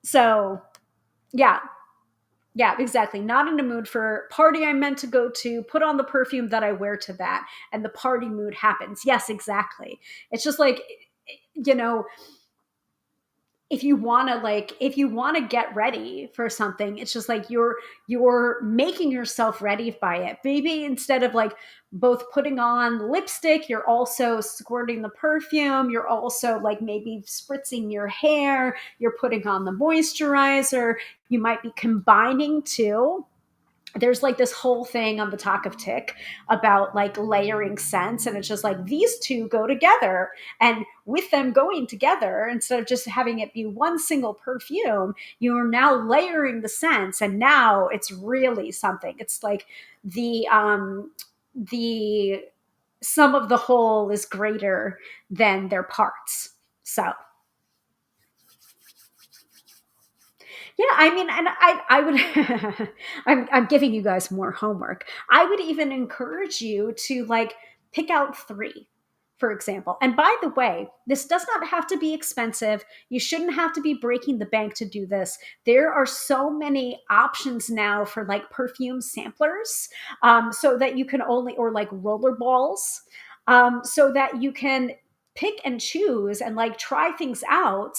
So yeah, yeah, exactly. Not in a mood for party I'm meant to go to, put on the perfume that I wear to that, and the party mood happens. Yes, exactly. It's just like, you know, if you want to get ready for something, it's just like you're making yourself ready by it. Maybe instead of like both putting on lipstick, you're also squirting the perfume, you're also like maybe spritzing your hair, you're putting on the moisturizer, you might be combining two. There's like this whole thing on the Talk of Tick about like layering scents, and it's just like these two go together, and with them going together, instead of just having it be one single perfume, you're now layering the scents, and now it's really something. It's like the sum of the whole is greater than their parts. So yeah, I mean, and I would, I'm giving you guys more homework. I would even encourage you to like pick out three, for example. And by the way, this does not have to be expensive. You shouldn't have to be breaking the bank to do this. There are so many options now for like perfume samplers, so that you can only, or like roller balls, so that you can pick and choose and like try things out,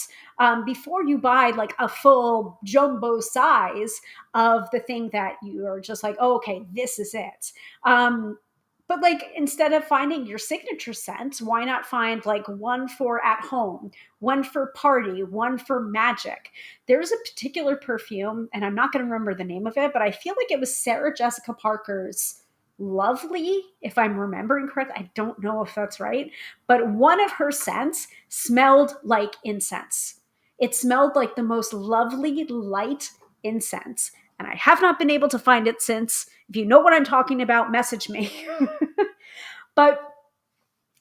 before you buy like a full jumbo size of the thing that you are just like, oh, okay, this is it. But like, instead of finding your signature scent, why not find like one for at home, one for party, one for magic? There's a particular perfume, and I'm not going to remember the name of it, but I feel like it was Sarah Jessica Parker's Lovely, if I'm remembering correctly. I don't know if that's right, but one of her scents smelled like incense. It smelled like the most lovely light incense. And I have not been able to find it since. If you know what I'm talking about, message me. But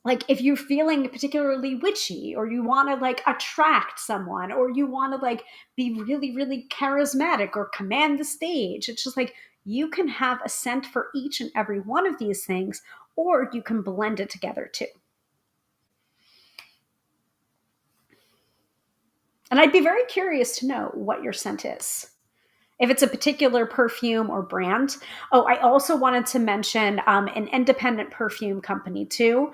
like, if you're feeling particularly witchy, or you want to like attract someone, or you want to like be really, really charismatic or command the stage, it's just like you can have a scent for each and every one of these things, or you can blend it together too. And I'd be very curious to know what your scent is, if it's a particular perfume or brand. Oh, I also wanted to mention an independent perfume company too,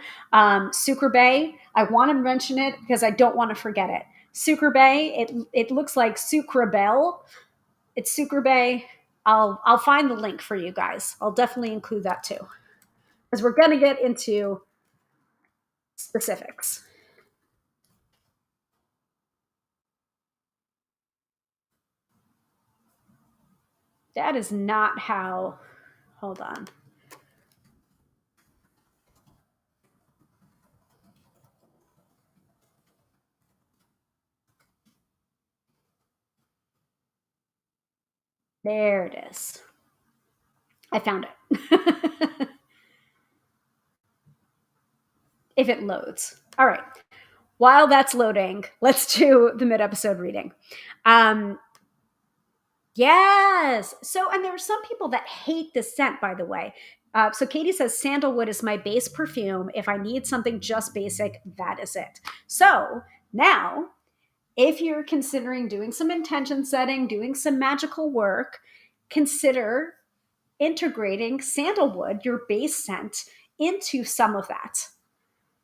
Sucre Bay. I want to mention it because I don't want to forget it. Sucre Bay. It looks like Sucre Bell. It's Sucre Bay. I'll find the link for you guys. I'll definitely include that too, because we're gonna get into specifics. That is not how. Hold on. There it is. I found it. If it loads. All right. While that's loading, let's do the mid episode reading. Um, yes. So, and there are some people that hate this scent, by the way. So, Katie says sandalwood is my base perfume. If I need something just basic, that is it. So, now, if you're considering doing some intention setting, doing some magical work, consider integrating sandalwood, your base scent, into some of that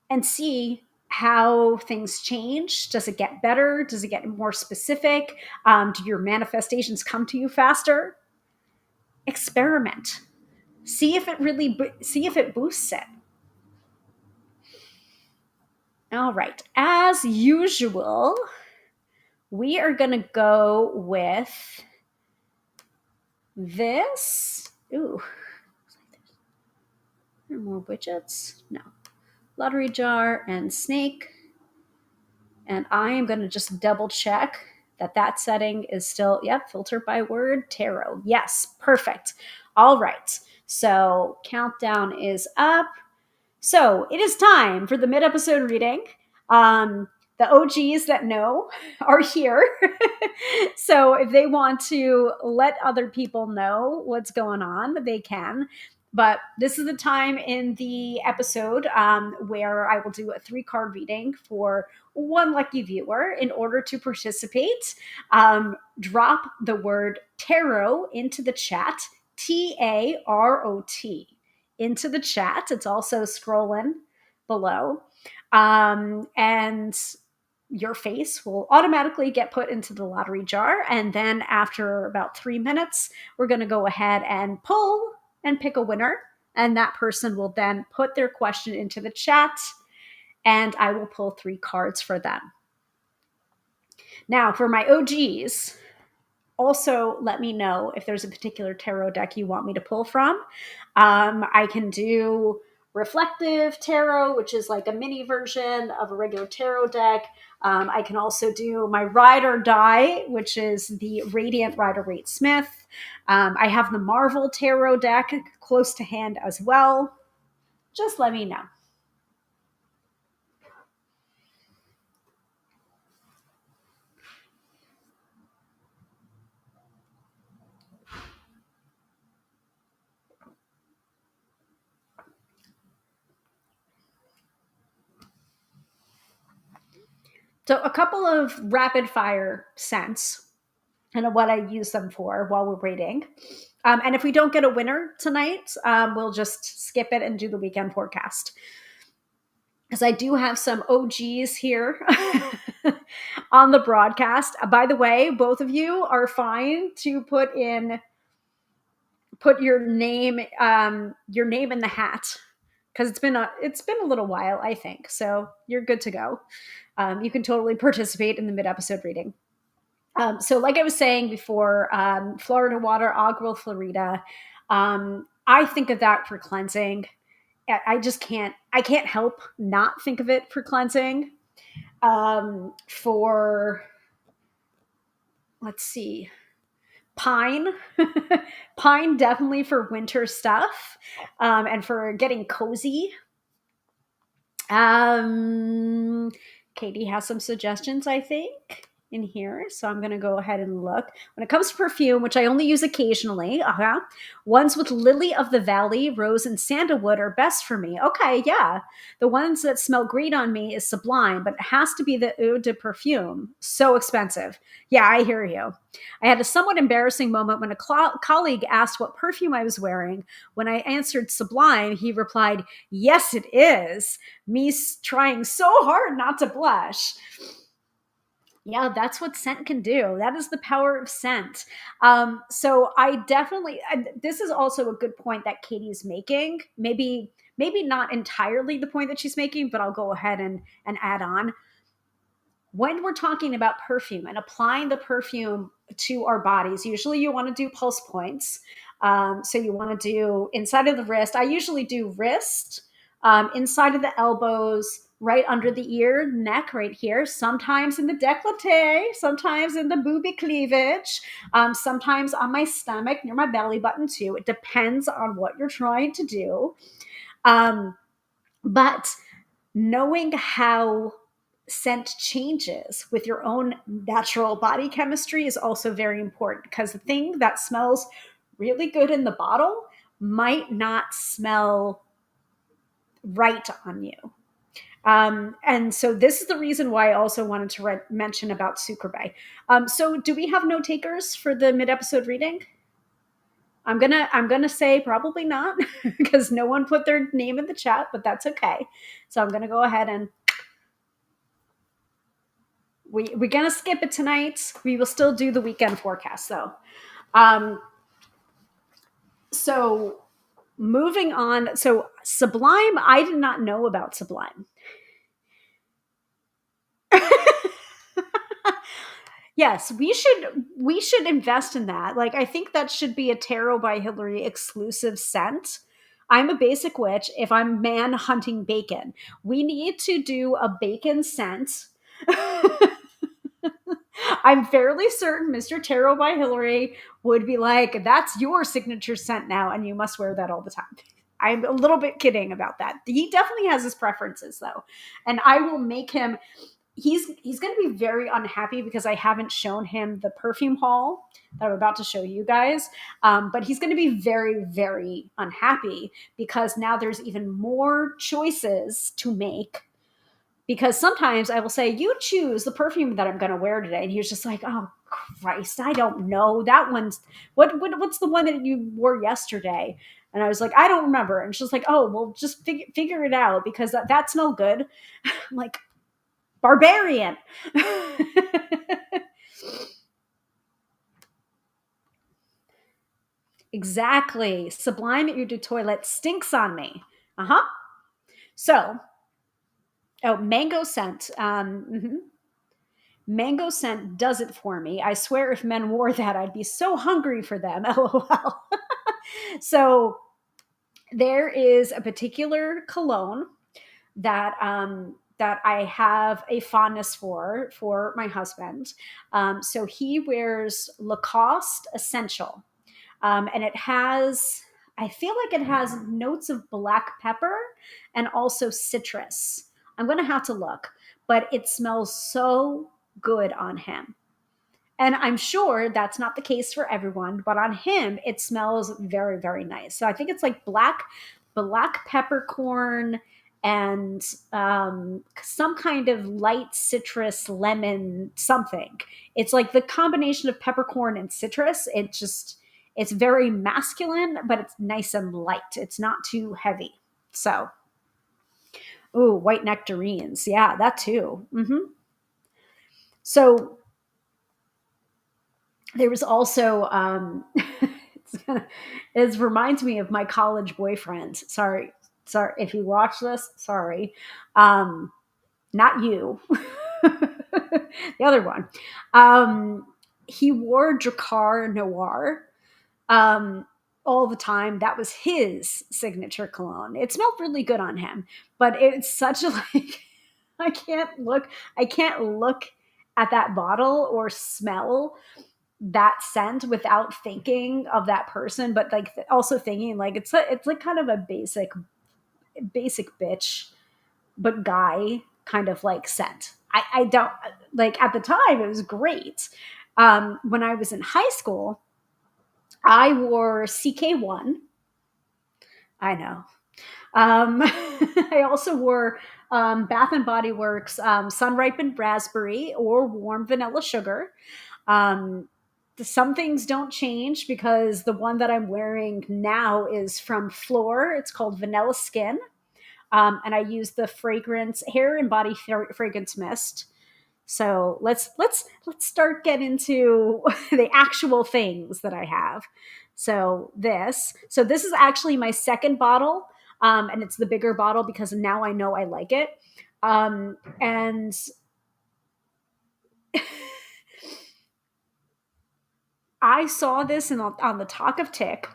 and see how things change. Does it get better? Does it get more specific? Do your manifestations come to you faster? Experiment. See if it really see if it boosts it. All right. As usual, we are going to go with this. Ooh, more widgets. No. Lottery jar and snake. And I am going to just double check that that setting is still, yep, filter by word, tarot. Yes, perfect. All right. So countdown is up. So it is time for the mid episode reading. The OGs that know are here. So if they want to let other people know what's going on, they can. But this is the time in the episode where I will do a 3-card reading for one lucky viewer. In order to participate, drop the word tarot into the chat, TAROT, into the chat. It's also scrolling below. And your face will automatically get put into the lottery jar. And then after about 3 minutes, we're going to go ahead and pull and pick a winner. And that person will then put their question into the chat, and I will pull 3 cards for them. Now, for my OGs, also let me know if there's a particular tarot deck you want me to pull from. I can do reflective tarot, which is like a mini version of a regular tarot deck. I can also do my ride or die, which is the Radiant Rider-Waite Smith. I have the Marvel tarot deck close to hand as well. Just let me know. So a couple of rapid fire scents and what I use them for while we're reading. And if we don't get a winner tonight, we'll just skip it and do the weekend forecast. Because I do have some OGs here on the broadcast. By the way, both of you are fine to put your name in the hat, because it's been a little while, I think. So you're good to go. You can totally participate in the mid episode reading. So like I was saying before, Florida water, Agua Florida, I think of that for cleansing. I can't help not think of it for cleansing. For, let's see, pine, pine definitely for winter stuff, and for getting cozy. Katie has some suggestions, I think, in here. So I'm going to go ahead and look. When it comes to perfume, which I only use occasionally, ones with lily of the valley, rose, and sandalwood are best for me. Okay, yeah. The ones that smell great on me is Sublime, but it has to be the Eau de Perfume. So expensive. Yeah, I hear you. I had a somewhat embarrassing moment when a colleague asked what perfume I was wearing. When I answered Sublime, he replied, "Yes, it is." Me trying so hard not to blush. Yeah, that's what scent can do. That is the power of scent. So I definitely, this is also a good point that Katie's making. Maybe not entirely the point that she's making, but I'll go ahead and add on. When we're talking about perfume and applying the perfume to our bodies, usually you want to do pulse points. So you want to do inside of the wrist. I usually do wrist, inside of the elbows, right under the ear, neck, right here. Sometimes in the décolleté, sometimes in the booby cleavage, sometimes on my stomach near my belly button too. It depends on what you're trying to do. But knowing how scent changes with your own natural body chemistry is also very important, because the thing that smells really good in the bottle might not smell right on you. And so this is the reason why I also wanted to mention about Sucre. So do we have note takers for the mid-episode reading? I'm gonna say probably not because no one put their name in the chat, but that's okay. So I'm gonna go ahead and we're gonna skip it tonight. We will still do the weekend forecast though. Um, so moving on. So Sublime, I did not know about Sublime. Yes, we should invest in that. Like, I think that should be a Tarot by Hilary exclusive scent. I'm a basic witch if I'm man hunting bacon. We need to do a bacon scent. I'm fairly certain Mr. Tarot by Hilary would be like, "That's your signature scent now, and you must wear that all the time." I'm a little bit kidding about that. He definitely has his preferences though. And I will make him, he's going to be very unhappy because I haven't shown him the perfume haul that I'm about to show you guys. But he's going to be very, very unhappy because now there's even more choices to make. Because sometimes I will say, "You choose the perfume that I'm going to wear today," and he's just like, "Oh Christ, I don't know. That one's what's the one that you wore yesterday?" And I was like, "I don't remember." And she's like, "Oh, well, just figure it out because that smelled good." I'm like, barbarian. Exactly. Sublime Eau de Toilette stinks on me. Uh-huh. So, oh, mango scent. Mango scent does it for me. I swear if men wore that, I'd be so hungry for them. LOL. So there is a particular cologne that I have a fondness for my husband. So he wears Lacoste Essential, and it has, I feel like it has notes of black pepper and also citrus. I'm going to have to look, but it smells so good on him. And I'm sure that's not the case for everyone, but on him, it smells very, very nice. So I think it's like black peppercorn and some kind of light citrus lemon something. It's like the combination of peppercorn and citrus. It's very masculine, but it's nice and light. It's not too heavy. So, ooh, white nectarines. Yeah, that too. So there was also it reminds me of my college boyfriend. Sorry if you watch this. Sorry, not you. The other one. He wore Dracar Noir all the time. That was his signature cologne. It smelled really good on him, but it's such a like. I can't look. I can't look at that bottle or smell that scent without thinking of that person, but like also thinking like it's like kind of a basic bitch but guy kind of like scent. I don't like at the time it was great. When I was in high school, I wore CK1. I know. I also wore Bath and Body Works Sun Ripened Raspberry or Warm Vanilla Sugar. Um, some things don't change because the one that I'm wearing now is from Floor. It's called Vanilla Skin. And I use the fragrance hair and body fragrance mist. So let's start getting into the actual things that I have. So this is actually my second bottle, and it's the bigger bottle because now I know I like it. And I saw this on the Talk of Tick,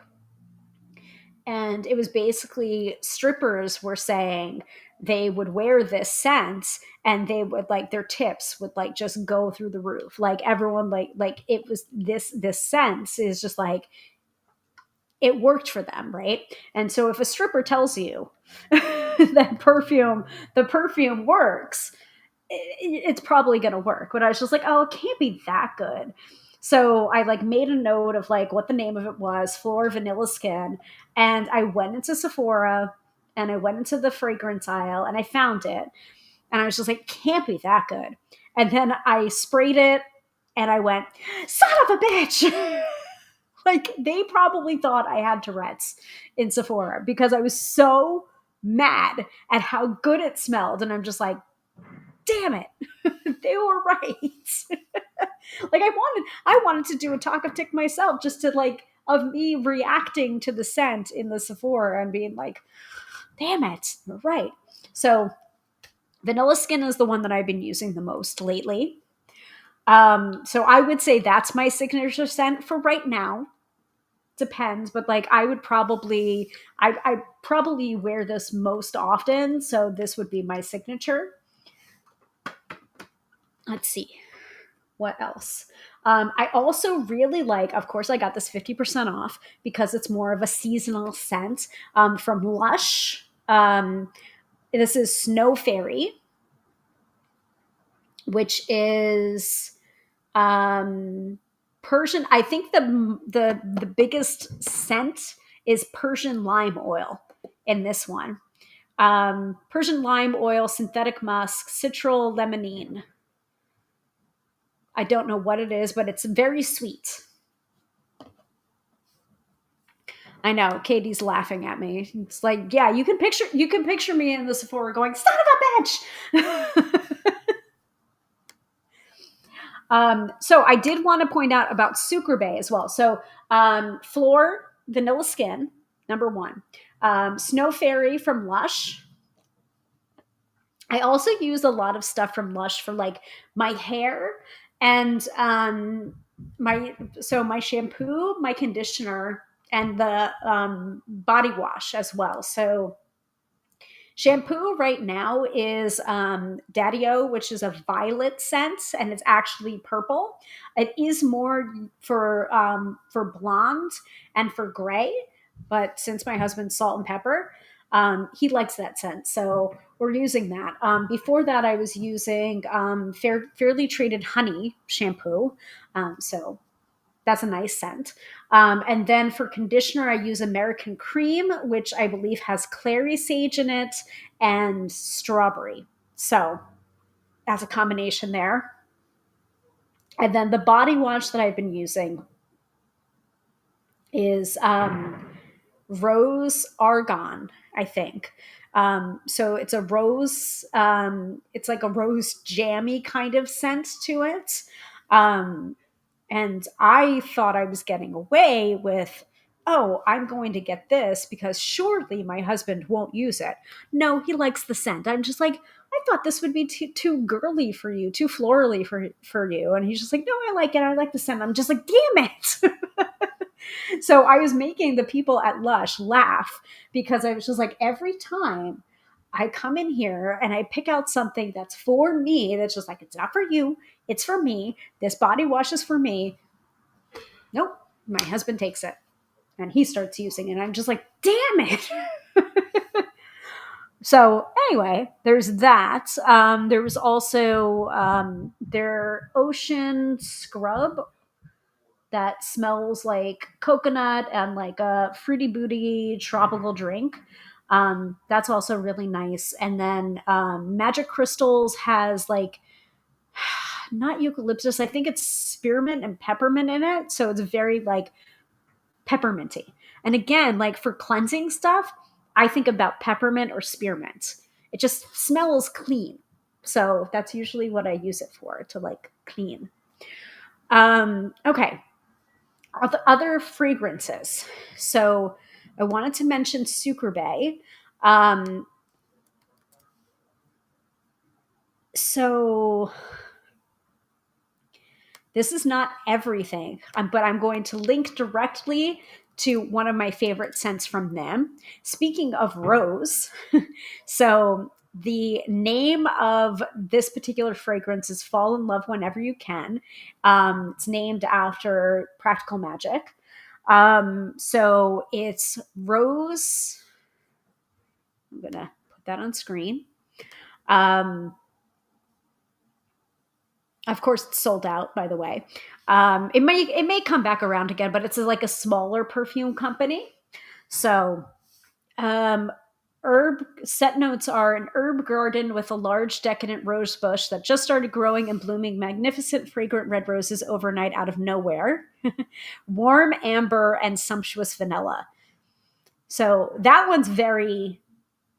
and it was basically strippers were saying they would wear this scent and they would like their tips would like just go through the roof, like everyone like it was this sense is just like it worked for them, right? And so if a stripper tells you that the perfume works, it's probably going to work. But I was just like, oh, it can't be that good. So I like made a note of like what the name of it was, Floor Vanilla Skin, and I went into Sephora and I went into the fragrance aisle and I found it, and I was just like, can't be that good. And then I sprayed it and I went, son of a bitch. Like they probably thought I had Tourette's in Sephora because I was so mad at how good it smelled. And I'm just like, damn it. They were right. Like I wanted to do a Talk of Tick myself just to like of me reacting to the scent in the Sephora and being like, damn it, you're right. So Vanilla Skin is the one that I've been using the most lately. So I would say that's my signature scent for right now. Depends, but like I probably wear this most often, so this would be my signature. Let's see what else. I also really like, of course, I got this 50% off because it's more of a seasonal scent from Lush. This is Snow Fairy, which is Persian. I think the biggest scent is Persian lime oil in this one. Persian lime oil, synthetic musk, citral limonene. I don't know what it is, but it's very sweet. I know Katie's laughing at me. It's like, yeah, you can picture me in the Sephora going, son of a bitch. So I did want to point out about Sucre as well. So Floor Vanilla Skin, number one. Snow Fairy from Lush. I also use a lot of stuff from Lush for like my hair and my shampoo, my conditioner, and the body wash as well. So shampoo right now is Daddy-O, which is a violet scent, and it's actually purple. It is more for blonde and for gray, but since my husband's salt and pepper, he likes that scent, so we're using that. Before that, I was using Fairly Treated Honey shampoo, so that's a nice scent. And then for conditioner, I use American Cream, which I believe has clary sage in it and strawberry. So that's a combination there. And then the body wash that I've been using is Rose Argan, I think. So it's a rose, it's like a rose jammy kind of scent to it. Um, And I thought I was getting away with, oh, I'm going to get this because surely my husband won't use it. No, he likes the scent. I'm just like, I thought this would be too girly for you, too florally for you. And he's just like, no, I like it. I like the scent. I'm just like, damn it. So I was making the people at Lush laugh because I was just like, every time I come in here and I pick out something that's for me, that's just like, it's not for you, it's for me. This body wash is for me. Nope. My husband takes it and he starts using it. I'm just like, damn it. So anyway, there's that. There was also their ocean scrub that smells like coconut and like a fruity booty tropical drink. That's also really nice. And then Magic Crystals has like not eucalyptus. I think it's spearmint and peppermint in it. So it's very like pepperminty. And again, like for cleansing stuff, I think about peppermint or spearmint. It just smells clean. So that's usually what I use it for, to like clean. Okay. Other fragrances. So I wanted to mention Sucre. Um, so this is not everything, but I'm going to link directly to one of my favorite scents from them. Speaking of rose, so the name of this particular fragrance is Fall in Love Whenever You Can. It's named after Practical Magic. So it's rose. I'm going to put that on screen. Um, Of course, it's sold out. By the way, it may come back around again, but it's like a smaller perfume company. So, um, herb set notes are an herb garden with a large decadent rose bush that just started growing and blooming magnificent fragrant red roses overnight out of nowhere. Warm amber and sumptuous vanilla. So that one's very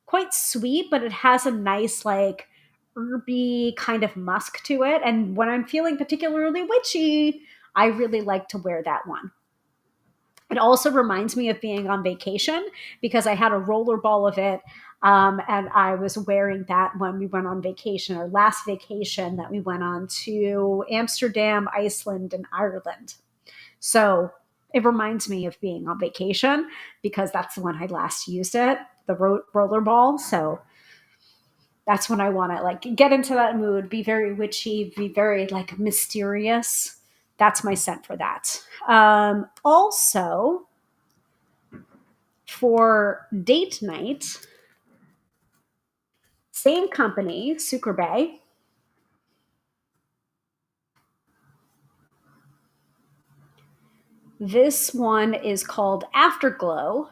quite sweet, but it has a nice like herby kind of musk to it. And when I'm feeling particularly witchy, I really like to wear that one. It also reminds me of being on vacation because I had a roller ball of it. And I was wearing that when we went on vacation, our last vacation that we went on to Amsterdam, Iceland, and Ireland. So it reminds me of being on vacation because that's the one I last used it, the roller ball. So that's when I want to like get into that mood, be very witchy, be very like mysterious. That's my scent for that. Also, for date night, same company, Sucre Bay. This one is called Afterglow.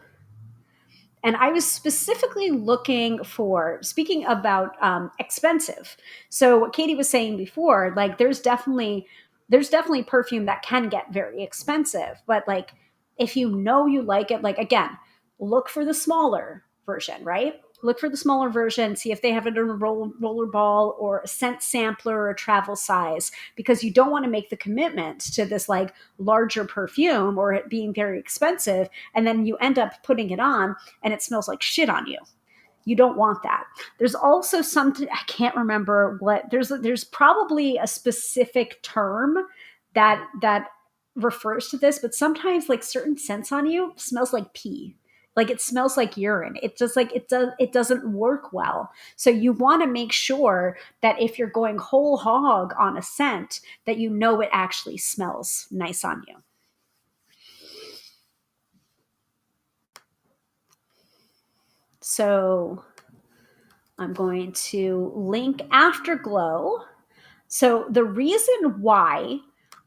And I was specifically looking for, speaking about expensive. So what Katie was saying before, like there's definitely perfume that can get very expensive, but like if you know you like it, like again, look for the smaller version, right? Look for the smaller version, see if they have it in a roller ball or a scent sampler or a travel size, because you don't want to make the commitment to this like larger perfume or it being very expensive. And then you end up putting it on and it smells like shit on you. You don't want that. There's also something I can't remember what there's probably a specific term that refers to this, but sometimes like certain scents on you smells like pee. Like it smells like urine. It just like it doesn't work well. So you want to make sure that if you're going whole hog on a scent that you know it actually smells nice on you. So I'm going to link Afterglow. So the reason why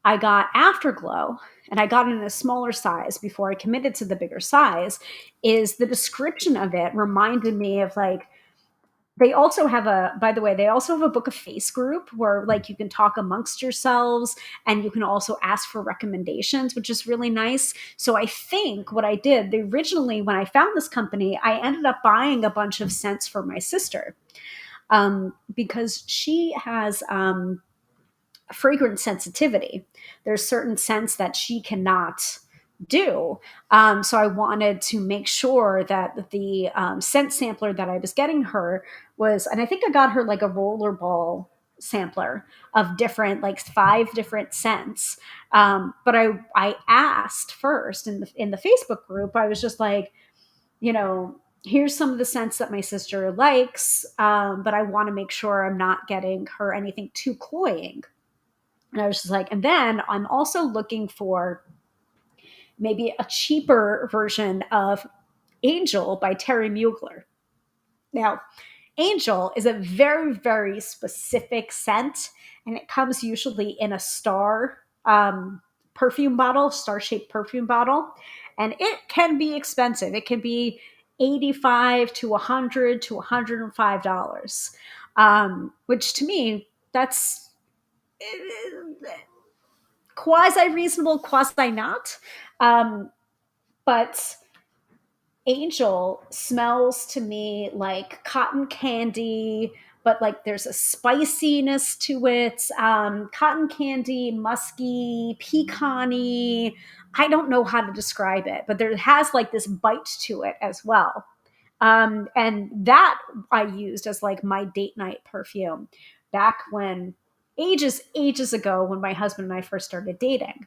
I got Afterglow and I got it in a smaller size before I committed to the bigger size is the description of it reminded me of like they also have a by the way they also have a book of face group where like you can talk amongst yourselves and you can also ask for recommendations, which is really nice. So I think what I did, they originally when I found this company, I ended up buying a bunch of scents for my sister, because she has fragrance sensitivity. There's certain scents that she cannot do. So I wanted to make sure that the scent sampler that I was getting her was, and I think I got her like a rollerball sampler of different, like 5 different scents. But I asked first in the Facebook group. I was just like, here's some of the scents that my sister likes, but I want to make sure I'm not getting her anything too cloying. And I was just like, and then I'm also looking for maybe a cheaper version of Angel by Terry Mugler. Now, Angel is a very, very specific scent, and it comes usually in a star perfume bottle, star shaped perfume bottle, and it can be expensive. It can be 85 to 100 to $105, which to me, that's quasi reasonable, quasi not. But Angel smells to me like cotton candy, but like there's a spiciness to it. Cotton candy, musky, pecany. I don't know how to describe it, but there has like this bite to it as well. And that I used as like my date night perfume back when ages ago when my husband and I first started dating.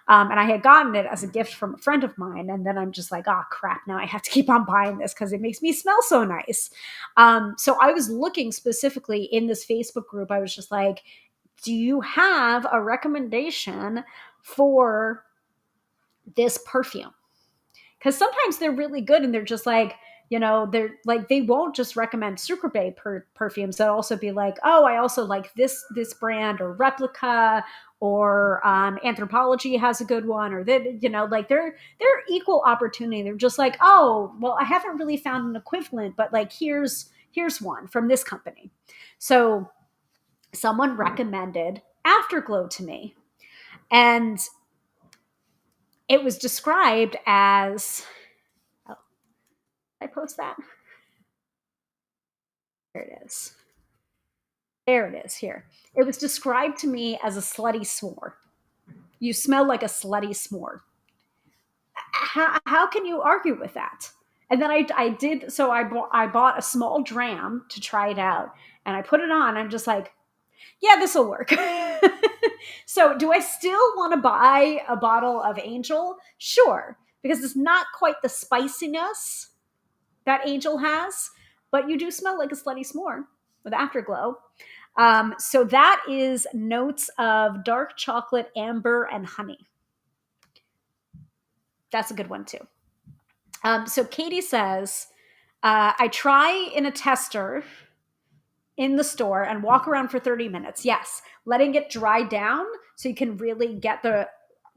And I had gotten it as a gift from a friend of mine. And then I'm just like, oh, crap, now I have to keep on buying this because it makes me smell so nice. So I was looking specifically in this Facebook group. I was just like, do you have a recommendation for this perfume? Because sometimes they're really good and they're just like, they're like, they won't just recommend Sucre Bay perfumes. They'll also be like, oh, I also like this brand or Replica, or Anthropology has a good one, or that, like they're equal opportunity. They're just like, oh, well, I haven't really found an equivalent, but like here's one from this company. So someone recommended Afterglow to me, and it was described as, oh, I post that? There it is. There it is here. It was described to me as a slutty s'more. You smell like a slutty s'more. How can you argue with that? And then I did, so I bought a small dram to try it out, and I put it on. I'm just like, yeah, this will work. So do I still want to buy a bottle of Angel? Sure, because it's not quite the spiciness that Angel has, but you do smell like a slutty s'more with Afterglow. So that is notes of dark chocolate, amber, and honey. That's a good one too. So Katie says, I try in a tester in the store and walk around for 30 minutes. Yes, letting it dry down so you can really get the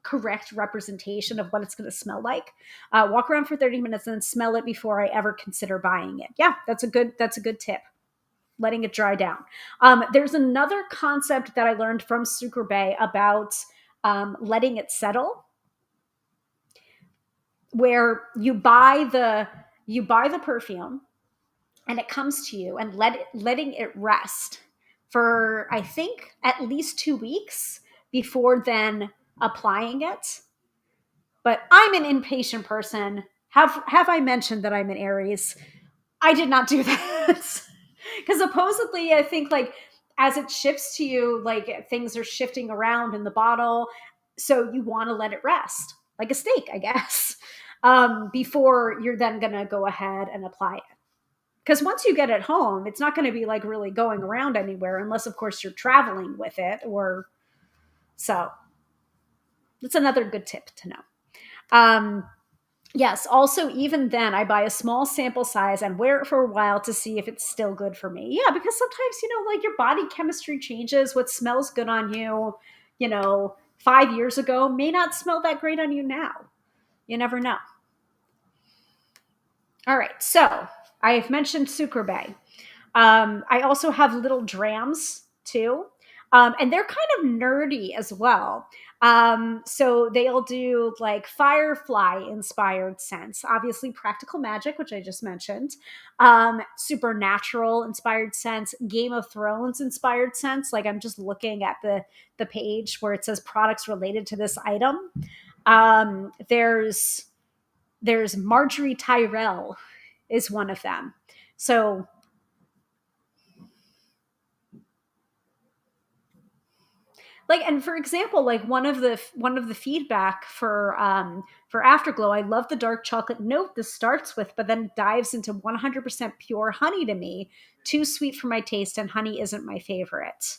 correct representation of what it's going to smell like. Walk around for 30 minutes and then smell it before I ever consider buying it. Yeah, that's a good tip. Letting it dry down. There's another concept that I learned from Sucre Bay about letting it settle, where you buy the perfume and it comes to you, and letting it rest for, I think, at least 2 weeks before then applying it. But I'm an impatient person. Have I mentioned that I'm an Aries? I did not do that. Because supposedly, I think like as it ships to you, like things are shifting around in the bottle. So you want to let it rest, like a steak, I guess, before you're then going to go ahead and apply it. Because once you get it home, it's not going to be like really going around anywhere, unless, of course, you're traveling with it. Or so that's another good tip to know. Um, Yes. Also, even then, I buy a small sample size and wear it for a while to see if it's still good for me. Yeah, because sometimes, like your body chemistry changes. What smells good on you, 5 years ago may not smell that great on you now. You never know. All right. So I've mentioned Sucre Bay. I also have little drams too. And they're kind of nerdy as well. So they'll do like Firefly inspired scents, obviously Practical Magic, which I just mentioned, Supernatural inspired scents, Game of Thrones inspired scents. Like I'm just looking at the page where it says products related to this item. There's Marjorie Tyrell is one of them. So like, and for example, like one of the feedback for Afterglow, I love the dark chocolate note this starts with, but then dives into 100% pure honey. To me, too sweet for my taste, and honey isn't my favorite.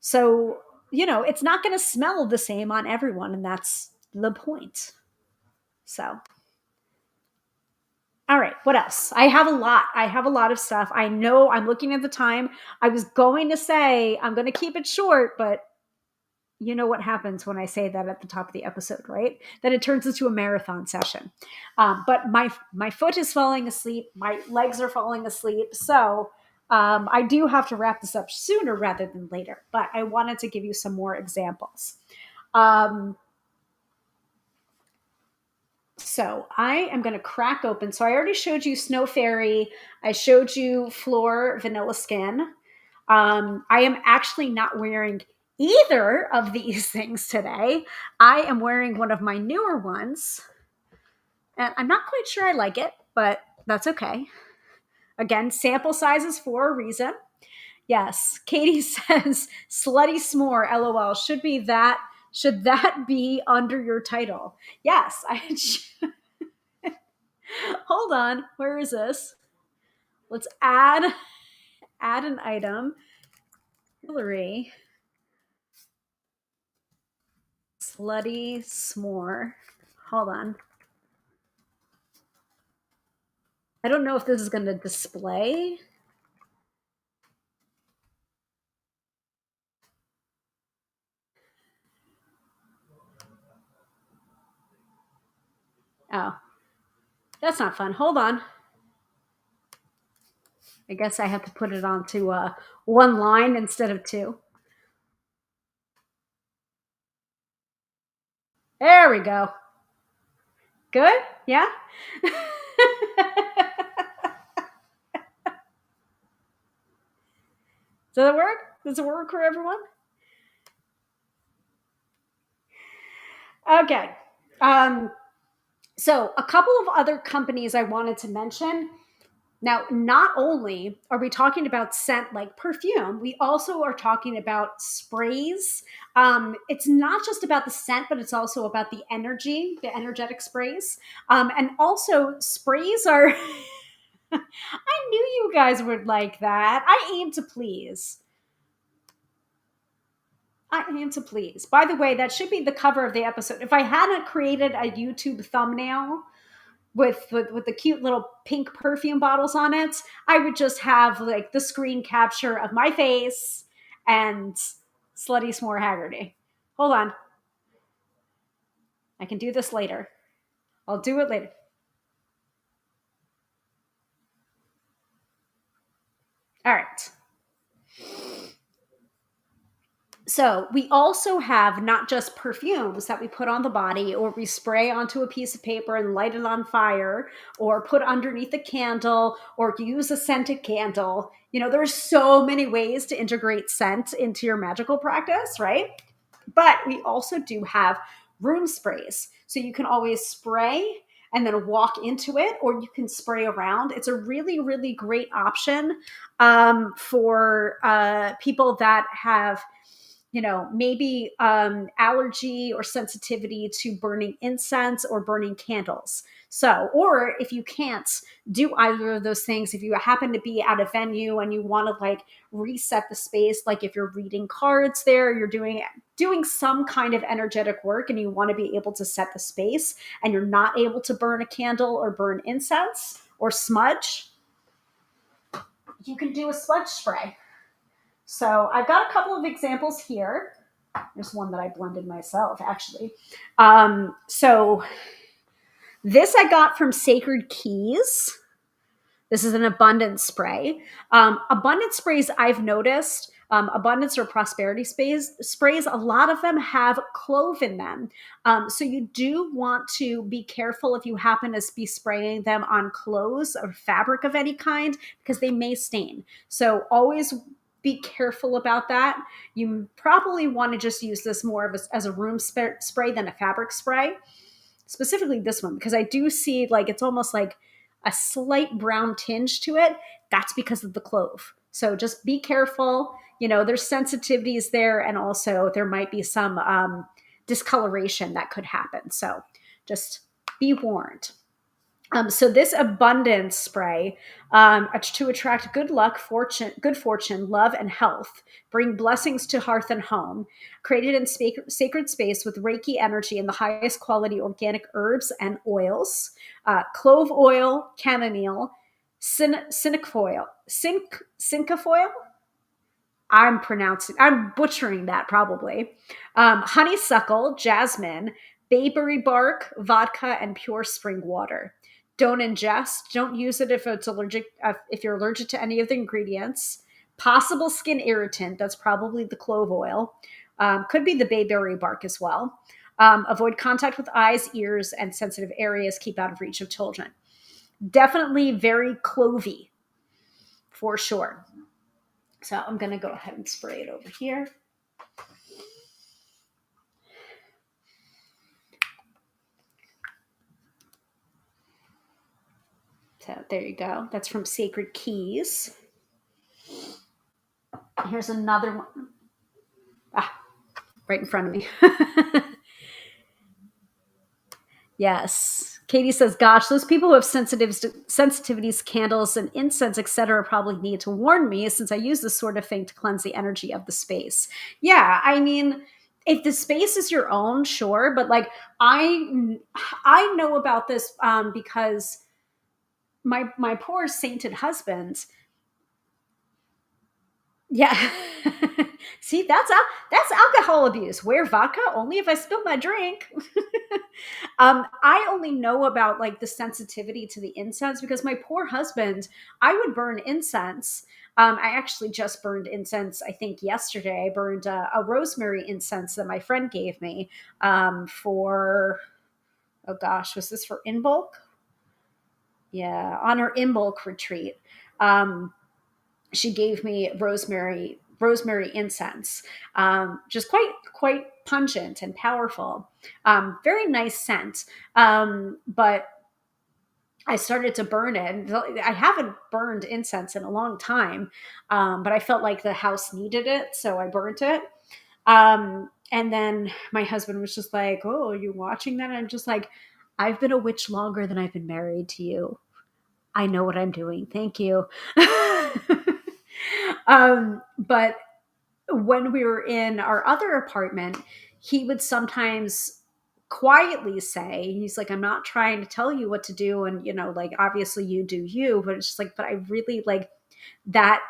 So it's not going to smell the same on everyone, and that's the point. So All right, what else? I have a lot. I have a lot of stuff. I know I'm looking at the time. I was going to say I'm going to keep it short, but you know what happens when I say that at the top of the episode, right? That it turns into a marathon session. But my foot is falling asleep. My legs are falling asleep. So I do have to wrap this up sooner rather than later. But I wanted to give you some more examples. Um, so I am going to crack open. So I already showed you Snow Fairy. I showed you Floor Vanilla Skin. I am actually not wearing either of these things today. I am wearing one of my newer ones, and I'm not quite sure I like it, but that's okay. Again, sample sizes for a reason. Yes, Katie says slutty s'more. LOL. Should that be under your title? Yes. Hold on. Where is this? Let's add an item. Hilary, slutty s'more. Hold on. I don't know if this is going to display. Oh, that's not fun. Hold on. I guess I have to put it onto one line instead of two. There we go. Good? Yeah? Does it work? Does it work for everyone? Okay. So, a couple of other companies I wanted to mention. Now, not only are we talking about scent like perfume, we also are talking about sprays. It's not just about the scent, but it's also about the energy, the energetic sprays. And also, sprays are, I knew you guys would like that. I aim to please. I aim to please. By the way, that should be the cover of the episode. If I hadn't created a YouTube thumbnail, with the cute little pink perfume bottles on it, I would just have like the screen capture of my face and slutty s'more Haggerty. Hold on. I can do this later. I'll do it later. All right. So we also have not just perfumes that we put on the body or we spray onto a piece of paper and light it on fire or put underneath a candle or use a scented candle. You know, there's so many ways to integrate scent into your magical practice, right? But we also do have room sprays. So you can always spray and then walk into it, or you can spray around. It's a really, really great option for people that have, you know, maybe allergy or sensitivity to burning incense or burning candles. So, or if you can't do either of those things, if you happen to be at a venue and you want to like reset the space, like if you're reading cards there, you're doing some kind of energetic work and you want to be able to set the space and you're not able to burn a candle or burn incense or smudge, you can do a smudge spray. So I've got a couple of examples here. There's one that I blended myself, actually. So this I got from Sacred Keys. This is an abundance spray. Abundance sprays, I've noticed, abundance or prosperity sprays, a lot of them have clove in them. So you do want to be careful if you happen to be spraying them on clothes or fabric of any kind, because they may stain. So always be careful about that. You probably want to just use this more of as a room spray than a fabric spray. Specifically this one, because I do see like it's almost like a slight brown tinge to it. That's because of the clove. So just be careful. You know, there's sensitivities there, and also there might be some discoloration that could happen. So just be warned. So this abundance spray, to attract good luck, good fortune, love, and health, bring blessings to hearth and home, created in sacred space with Reiki energy and the highest quality organic herbs and oils, clove oil, chamomile, cinquefoil, cinquefoil. I'm butchering that probably. Honeysuckle, jasmine, bayberry bark, vodka, and pure spring water. Don't ingest. Don't use it if you're allergic to any of the ingredients. Possible skin irritant. That's probably the clove oil. Could be the bayberry bark as well. Avoid contact with eyes, ears, and sensitive areas. Keep out of reach of children. Definitely very clovey for sure. So I'm going to go ahead and spray it over here. So there you go. That's from Sacred Keys. Here's another one. Ah, right in front of me. Yes. Katie says, gosh, those people who have sensitivities, candles, and incense, etc., probably need to warn me since I use this sort of thing to cleanse the energy of the space. Yeah, I mean, if the space is your own, sure, but like I know about this because my poor sainted husband. Yeah. See, that's alcohol abuse. Where vodka? Only if I spill my drink. I only know about like the sensitivity to the incense because my poor husband, I would burn incense. I actually just burned incense, I think yesterday. I burned a rosemary incense that my friend gave me for, oh gosh, was this for in bulk? Yeah, on her in bulk retreat. She gave me rosemary incense, just quite pungent and powerful, very nice scent, but I started to burn it. I haven't burned incense in a long time, but I felt like the house needed it, so I burnt it. And then my husband was just like, oh, are you watching that? And I'm just like, I've been a witch longer than I've been married to you. I know what I'm doing. Thank you. But when we were in our other apartment, he would sometimes quietly say, he's like, I'm not trying to tell you what to do. And, like, obviously you do you, but it's just like, but I really like that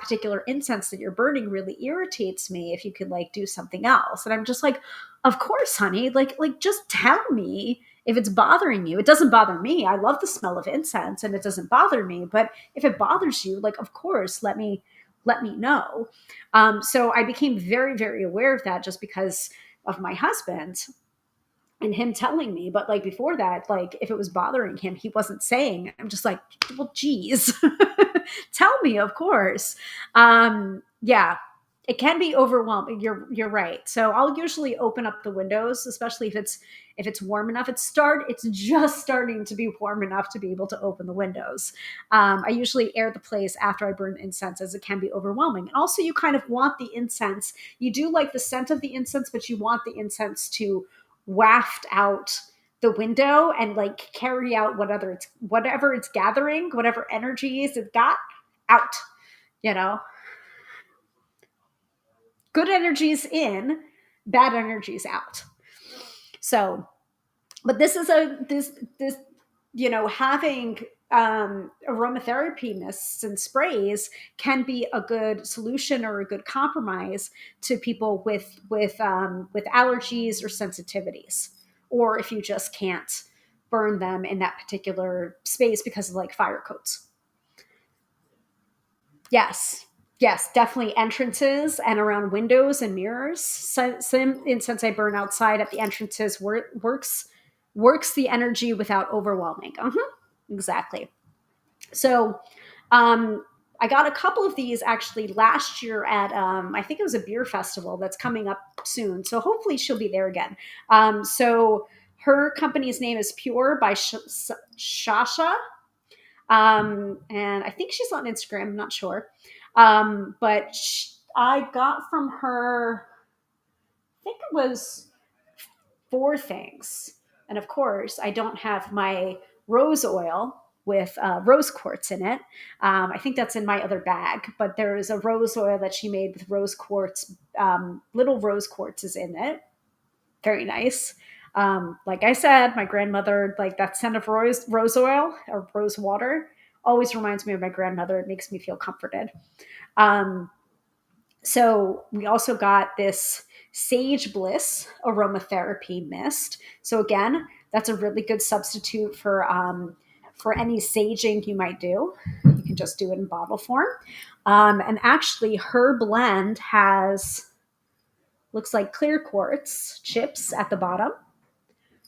particular incense that you're burning really irritates me. If you could like do something else. And I'm just like, of course, honey, like just tell me if it's bothering you. It doesn't bother me. I love the smell of incense and it doesn't bother me. But if it bothers you, like, of course, let me know. So I became very, very aware of that just because of my husband and him telling me. But like before that, like if it was bothering him, he wasn't saying. I'm just like, well, geez, tell me, of course. Yeah, it can be overwhelming. You're right. So I'll usually open up the windows, especially if it's warm enough. It's just starting to be warm enough to be able to open the windows. I usually air the place after I burn incense, as it can be overwhelming. And also, you kind of want the incense. You do like the scent of the incense, but you want the incense to waft out the window and like carry out whatever it's gathering, whatever energies it got out. You know, good energies in, bad energies out. So, but this having aromatherapy mists and sprays can be a good solution or a good compromise to people with allergies or sensitivities, or if you just can't burn them in that particular space because of like fire coats. Yes. Yes, definitely entrances and around windows and mirrors. Some incense I burn outside at the entrances works the energy without overwhelming. Exactly. So, I got a couple of these actually last year at I think it was a beer festival that's coming up soon. So hopefully she'll be there again. So her company's name is Pure by Shasha, and I think she's on Instagram. I'm not sure, but I got from her. I think it was four things, and of course, I don't have my rose oil with rose quartz in it. I think that's in my other bag, but there is a rose oil that she made with rose quartz, little rose quartzes in it. Very nice. Like I said, my grandmother, like that scent of rose oil or rose water always reminds me of my grandmother. It makes me feel comforted. Um, so we also got this Sage Bliss aromatherapy mist. So again, that's a really good substitute for any saging you might do. You can just do it in bottle form. And actually, her blend has looks like clear quartz chips at the bottom.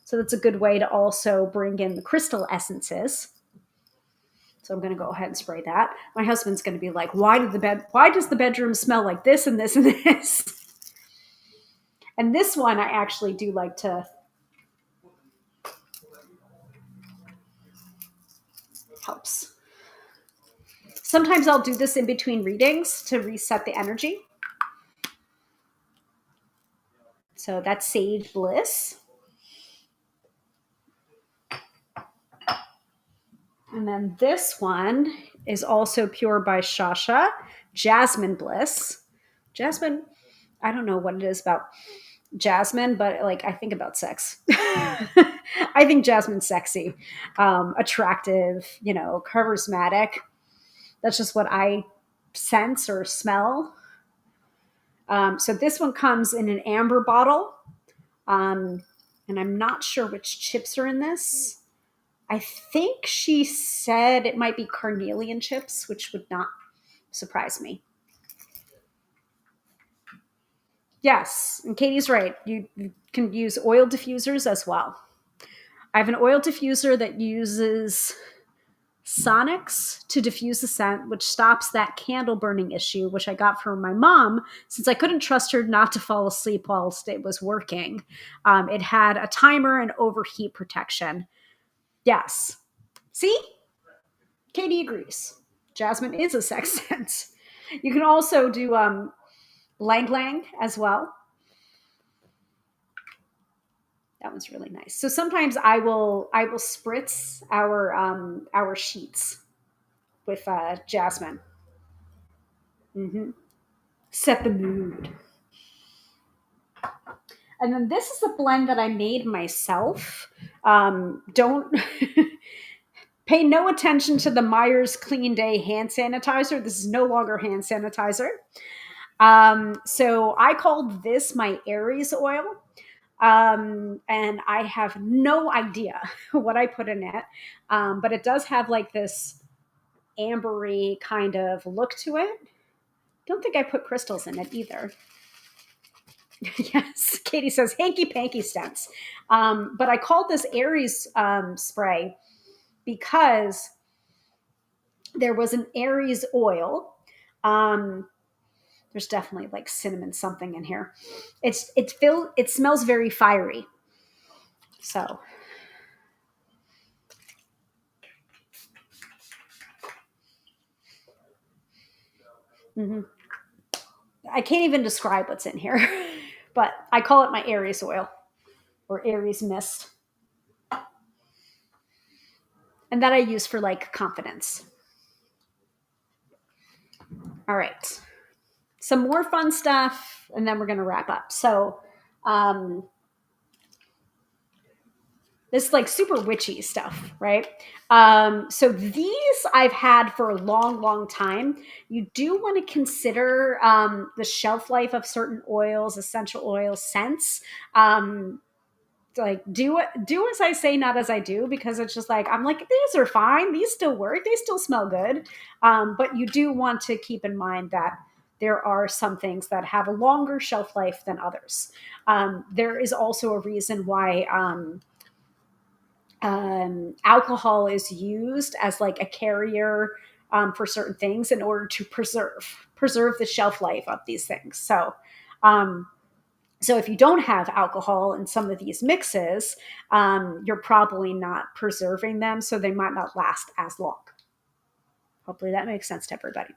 So that's a good way to also bring in the crystal essences. So I'm going to go ahead and spray that. My husband's going to be like, why does the bedroom smell like this and this and this? And this one I actually do like to helps. Sometimes I'll do this in between readings to reset the energy. So that's Sage Bliss. And then this one is also Pure by Shasha, Jasmine Bliss. Jasmine, I don't know what it is about Jasmine, but like I think about sex. I think Jasmine's sexy, attractive, charismatic. That's just what I sense or smell. So this one comes in an amber bottle, and I'm not sure which chips are in this. I think she said it might be carnelian chips, which would not surprise me. Yes, and Katie's right. You can use oil diffusers as well. I have an oil diffuser that uses Sonics to diffuse the scent, which stops that candle burning issue, which I got from my mom since I couldn't trust her not to fall asleep while it was working. It had a timer and overheat protection. Yes. See? Katie agrees. Jasmine is a sex scent. You can also do Lang Lang as well. That one's really nice. So sometimes I will spritz our sheets with jasmine. Mm-hmm. Set the mood. And then this is a blend that I made myself. Don't pay no attention to the Myers Clean Day hand sanitizer. This is no longer hand sanitizer. So I called this my Aries oil. And I have no idea what I put in it. But it does have like this ambery kind of look to it. Don't think I put crystals in it either. Yes, Katie says hanky panky scents. But I called this Aries spray because there was an Aries oil. There's definitely like cinnamon something in here. It smells very fiery. So mhm. I can't even describe what's in here, but I call it my Aries oil or Aries mist. And that I use for like confidence. All right. Some more fun stuff, and then we're going to wrap up. So, um, this is like super witchy stuff, right? So these I've had for a long, long time. You do want to consider the shelf life of certain oils, essential oil scents. Like do as I say, not as I do, because it's just like I'm like these are fine, these still work, they still smell good, but you do want to keep in mind that there are some things that have a longer shelf life than others. There is also a reason why alcohol is used as like a carrier for certain things in order to preserve the shelf life of these things. Um, so if you don't have alcohol in some of these mixes, you're probably not preserving them, so they might not last as long. Hopefully that makes sense to everybody.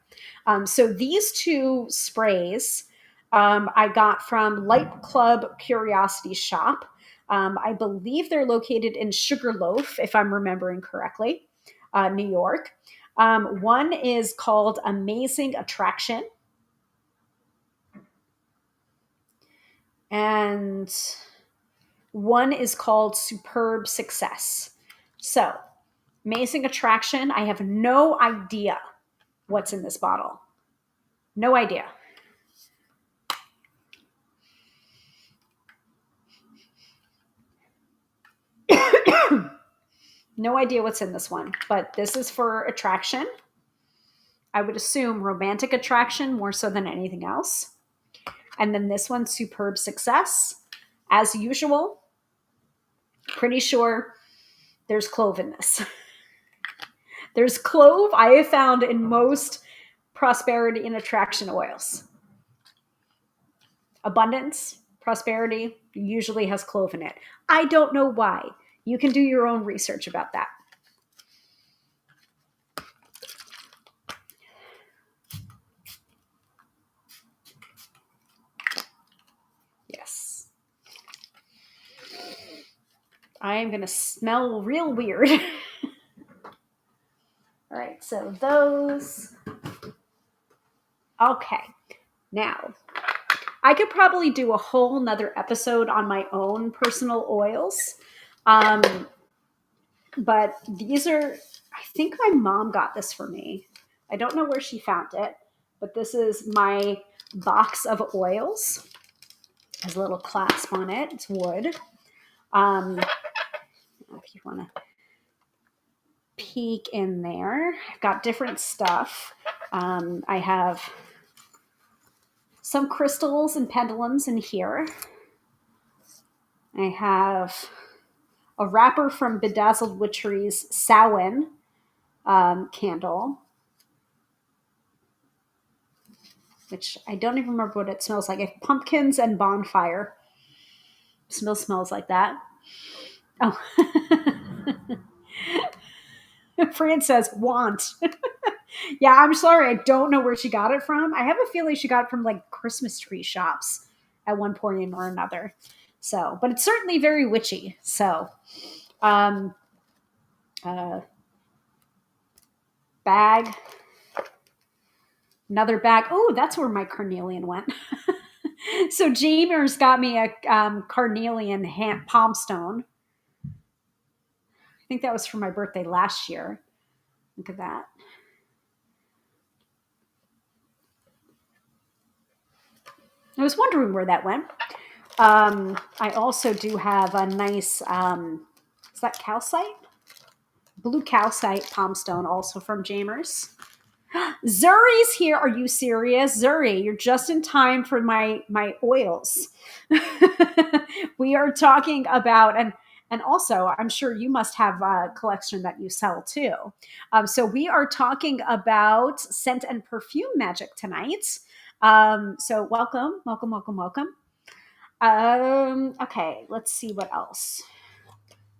So these two sprays I got from Light Club Curiosity Shop. I believe they're located in Sugarloaf, if I'm remembering correctly, New York. One is called Amazing Attraction. And one is called Superb Success. So, Amazing Attraction, I have no idea what's in this bottle. No idea. No idea what's in this one, but this is for attraction. I would assume romantic attraction more so than anything else. And then this one, Superb Success. As usual, pretty sure there's clove in this. There's clove I have found in most prosperity and attraction oils. Abundance, prosperity usually has clove in it. I don't know why. You can do your own research about that. Yes. I am going to smell real weird. All right, so those. Okay, now I could probably do a whole nother episode on my own personal oils. But these are, I think my mom got this for me. I don't know where she found it, but this is my box of oils. It has a little clasp on it. It's wood. If you want to peek in there, I've got different stuff. I have some crystals and pendulums in here. I have a wrapper from Bedazzled Witchery's Samhain candle, which I don't even remember what it smells like. It's pumpkins and bonfire. Smells like that. Oh. Fran says, want. Yeah, I'm sorry. I don't know where she got it from. I have a feeling she got it from like Christmas tree shops at one point or another. So, but it's certainly very witchy. So, bag, another bag. Oh, that's where my carnelian went. So Jamer's got me a carnelian palm stone. I think that was for my birthday last year. Look at that. I was wondering where that went. I also do have a nice, is that calcite? Blue calcite palm stone, also from Jamer's. Zuri's here. Are you serious? Zuri, you're just in time for my oils. We are talking about, and also I'm sure you must have a collection that you sell too. So we are talking about scent and perfume magic tonight. So welcome. Okay, let's see what else.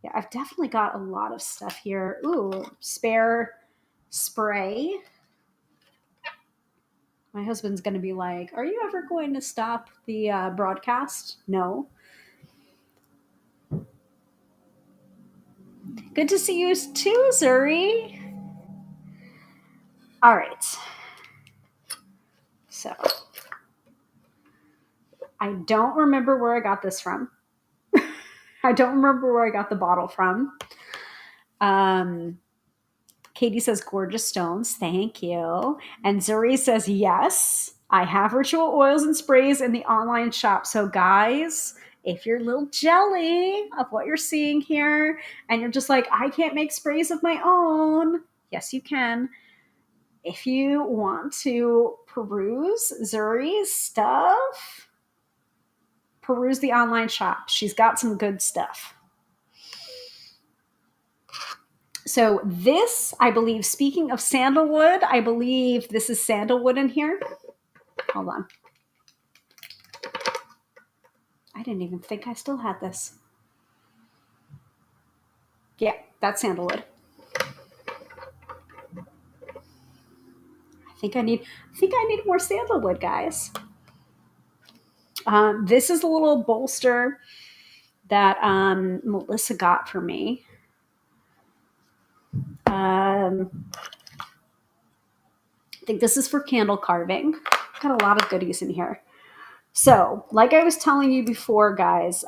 Yeah, I've definitely got a lot of stuff here. Ooh, spare spray. My husband's going to be like, are you ever going to stop the broadcast? No. Good to see you too, Zuri. All right. So, I don't remember where I got this from. I don't remember where I got the bottle from. Katie says, gorgeous stones. Thank you. And Zuri says, yes, I have ritual oils and sprays in the online shop. So, guys, if you're a little jelly of what you're seeing here and you're just like, I can't make sprays of my own, yes, you can. If you want to peruse Zuri's stuff, peruse the online shop. She's got some good stuff. So this, I believe, speaking of sandalwood, I believe this is sandalwood in here. Hold on. I didn't even think I still had this. Yeah, that's sandalwood. I think I need more sandalwood, guys. This is a little bolster that Melissa got for me. I think this is for candle carving. Got a lot of goodies in here. So, like I was telling you before, guys,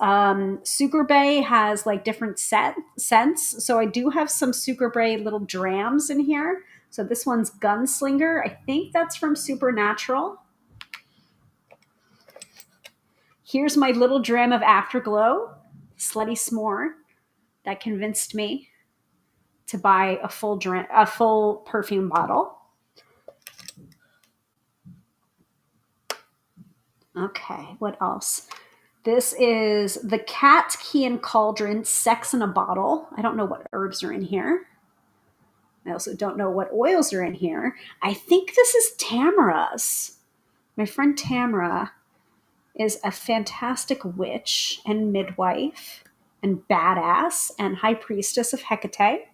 Sucre Bay has like different scents. So I do have some Sucre Bay little drams in here. So this one's Gunslinger. I think that's from Supernatural. Here's my little dram of Afterglow, Slutty S'more. That convinced me to buy a full perfume bottle. Okay, what else? This is the Cat Key and Cauldron Sex in a Bottle. I don't know what herbs are in here. I also don't know what oils are in here. I think this is Tamara's. My friend Tamara is a fantastic witch and midwife and badass and high priestess of Hecate.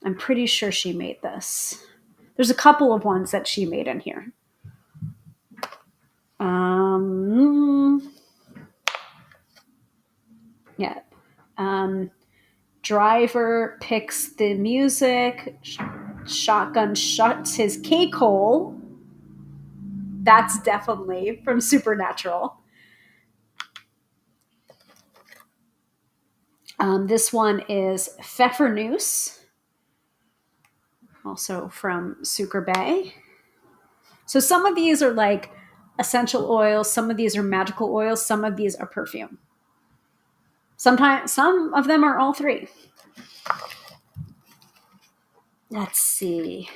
I'm pretty sure she made this. There's a couple of ones that she made in here. Yeah. Driver picks the music. Shotgun shuts his K-hole. That's definitely from Supernatural. This one is Pfeffernuss, also from Sucre Bay. So some of these are like essential oils, some of these are magical oils, some of these are perfume. Sometimes some of them are all three. Let's see.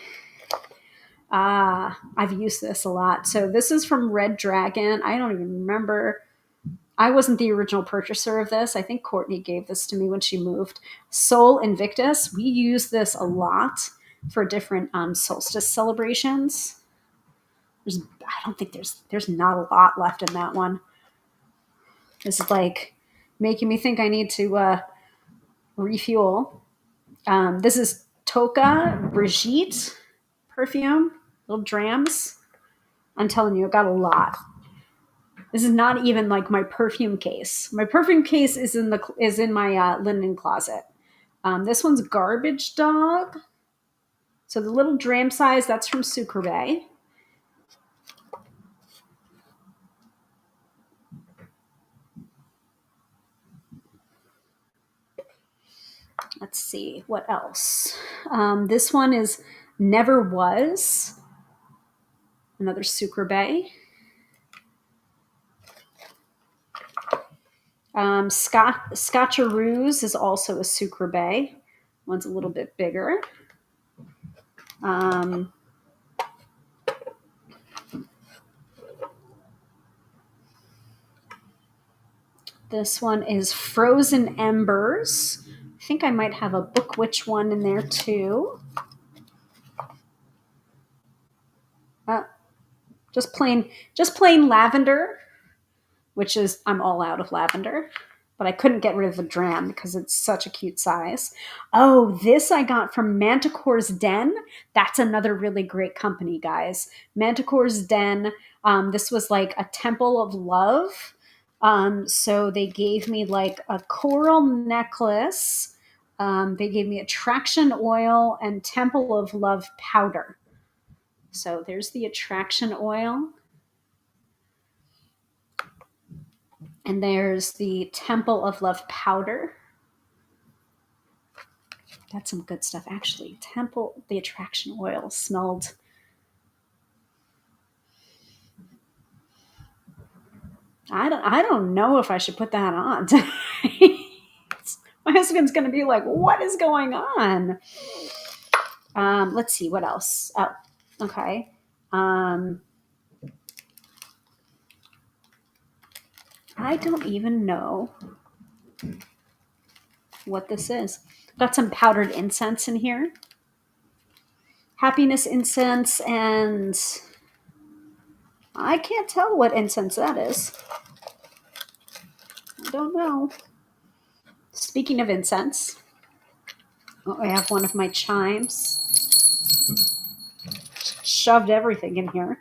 I've used this a lot. So this is from Red Dragon. I don't even remember. I wasn't the original purchaser of this. I think Courtney gave this to me when she moved. Sol Invictus. We use this a lot for different solstice celebrations. I don't think there's not a lot left in that one. This is like making me think I need to refuel. This is Toka Brigitte perfume, little drams. I'm telling you, I got a lot. This is not even like my perfume case. My perfume case is in my linen closet. This one's Garbage Dog. So the little dram size, that's from Sucre Bay. Let's see, what else? This one is Never Was. Another Sucre Bay. Scotcheroos is also a Sucre Bay. One's a little bit bigger. This one is Frozen Embers. I think I might have a Book Witch one in there too. Just plain lavender, which is, I'm all out of lavender, but I couldn't get rid of the dram because it's such a cute size. Oh, this I got from Manticore's Den. That's another really great company, guys. Manticore's Den. This was like a temple of love. So they gave me like a coral necklace. They gave me attraction oil and temple of love powder. So there's the attraction oil. And there's the Temple of Love powder. That's some good stuff, actually. The attraction oil smelled. I don't know if I should put that on. My husband's going to be like, what is going on? Let's see, what else? Oh, okay. I don't even know what this is. Got some powdered incense in here. Happiness incense, and I can't tell what incense that is. I don't know. Speaking of incense, I have one of my chimes. Shoved everything in here.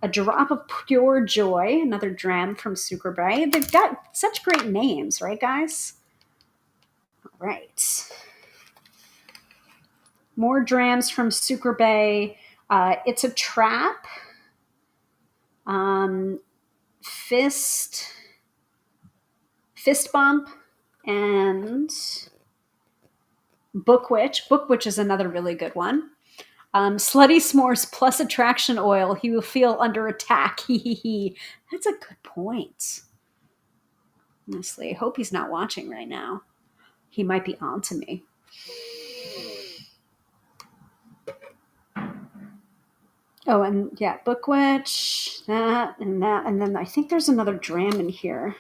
A Drop of Pure Joy, another dram from Sucre. They've got such great names, right, guys? All right. More drams from Sucre. It's a Trap. Um, Fist Bump, and Book Witch. Book Witch is another really good one. Slutty S'mores plus attraction oil. He will feel under attack. That's a good point. Honestly, I hope he's not watching right now. He might be on to me. Oh, and yeah, Book Witch, that, and then I think there's another dram in here.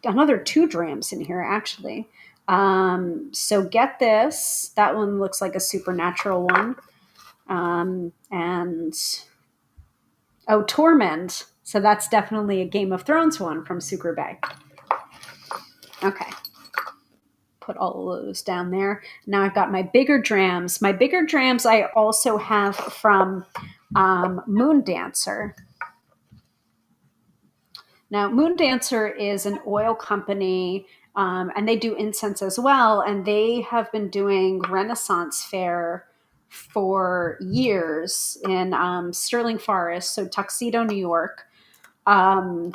Another 2 drams in here, actually. So get this. That one looks like a supernatural one. And Torment. So that's definitely a Game of Thrones one from Sucre. Okay. Put all of those down there. Now I've got my bigger drams. My bigger drams I also have from Moon Dancer. Now, Moon Dancer is an oil company, and they do incense as well. And they have been doing Renaissance Fair for years in Sterling Forest, so Tuxedo, New York. That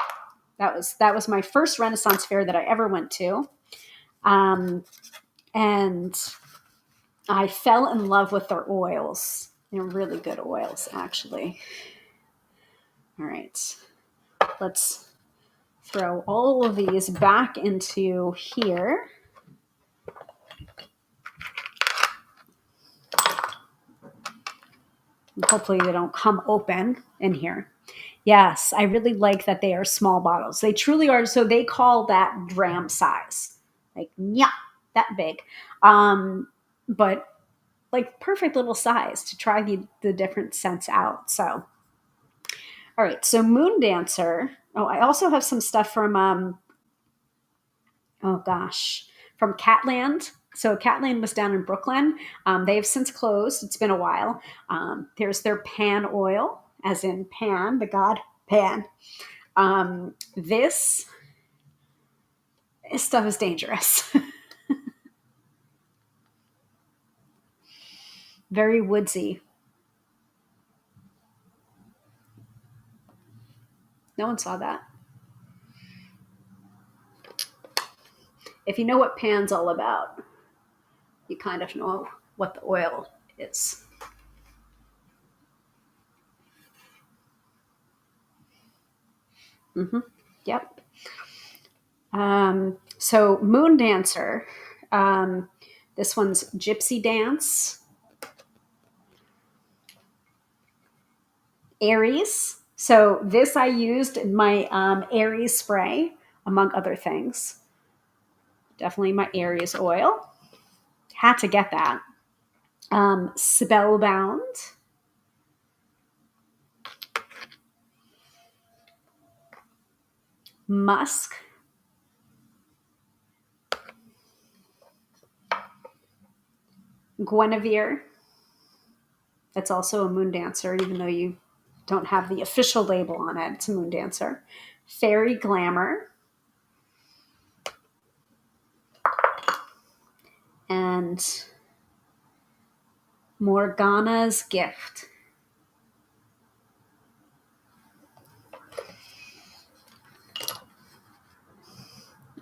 was my first Renaissance Fair that I ever went to, and I fell in love with their oils. They're really good oils, actually. All right, let's throw all of these back into here. And hopefully they don't come open in here. Yes, I really like that they are small bottles. They truly are. So they call that dram size. Like, yeah, that big. But like perfect little size to try the different scents out. So, all right. So Moon Dancer. Oh, I also have some stuff from, from Catland. So Catland was down in Brooklyn. They have since closed. It's been a while. There's their Pan oil, as in Pan, the god Pan. This stuff is dangerous. Very woodsy. No one saw that. If you know what Pan's all about, you kind of know what the oil is. Mm-hmm. Yep. So Moon Dancer. This one's Gypsy Dance. Aries. So this I used in my Aries spray, among other things. Definitely my Aries oil. Had to get that. Spellbound. Musk. Guinevere. That's also a Moon Dancer, even though you don't have the official label on it. It's a Moon Dancer. Fairy Glamour. And Morgana's Gift.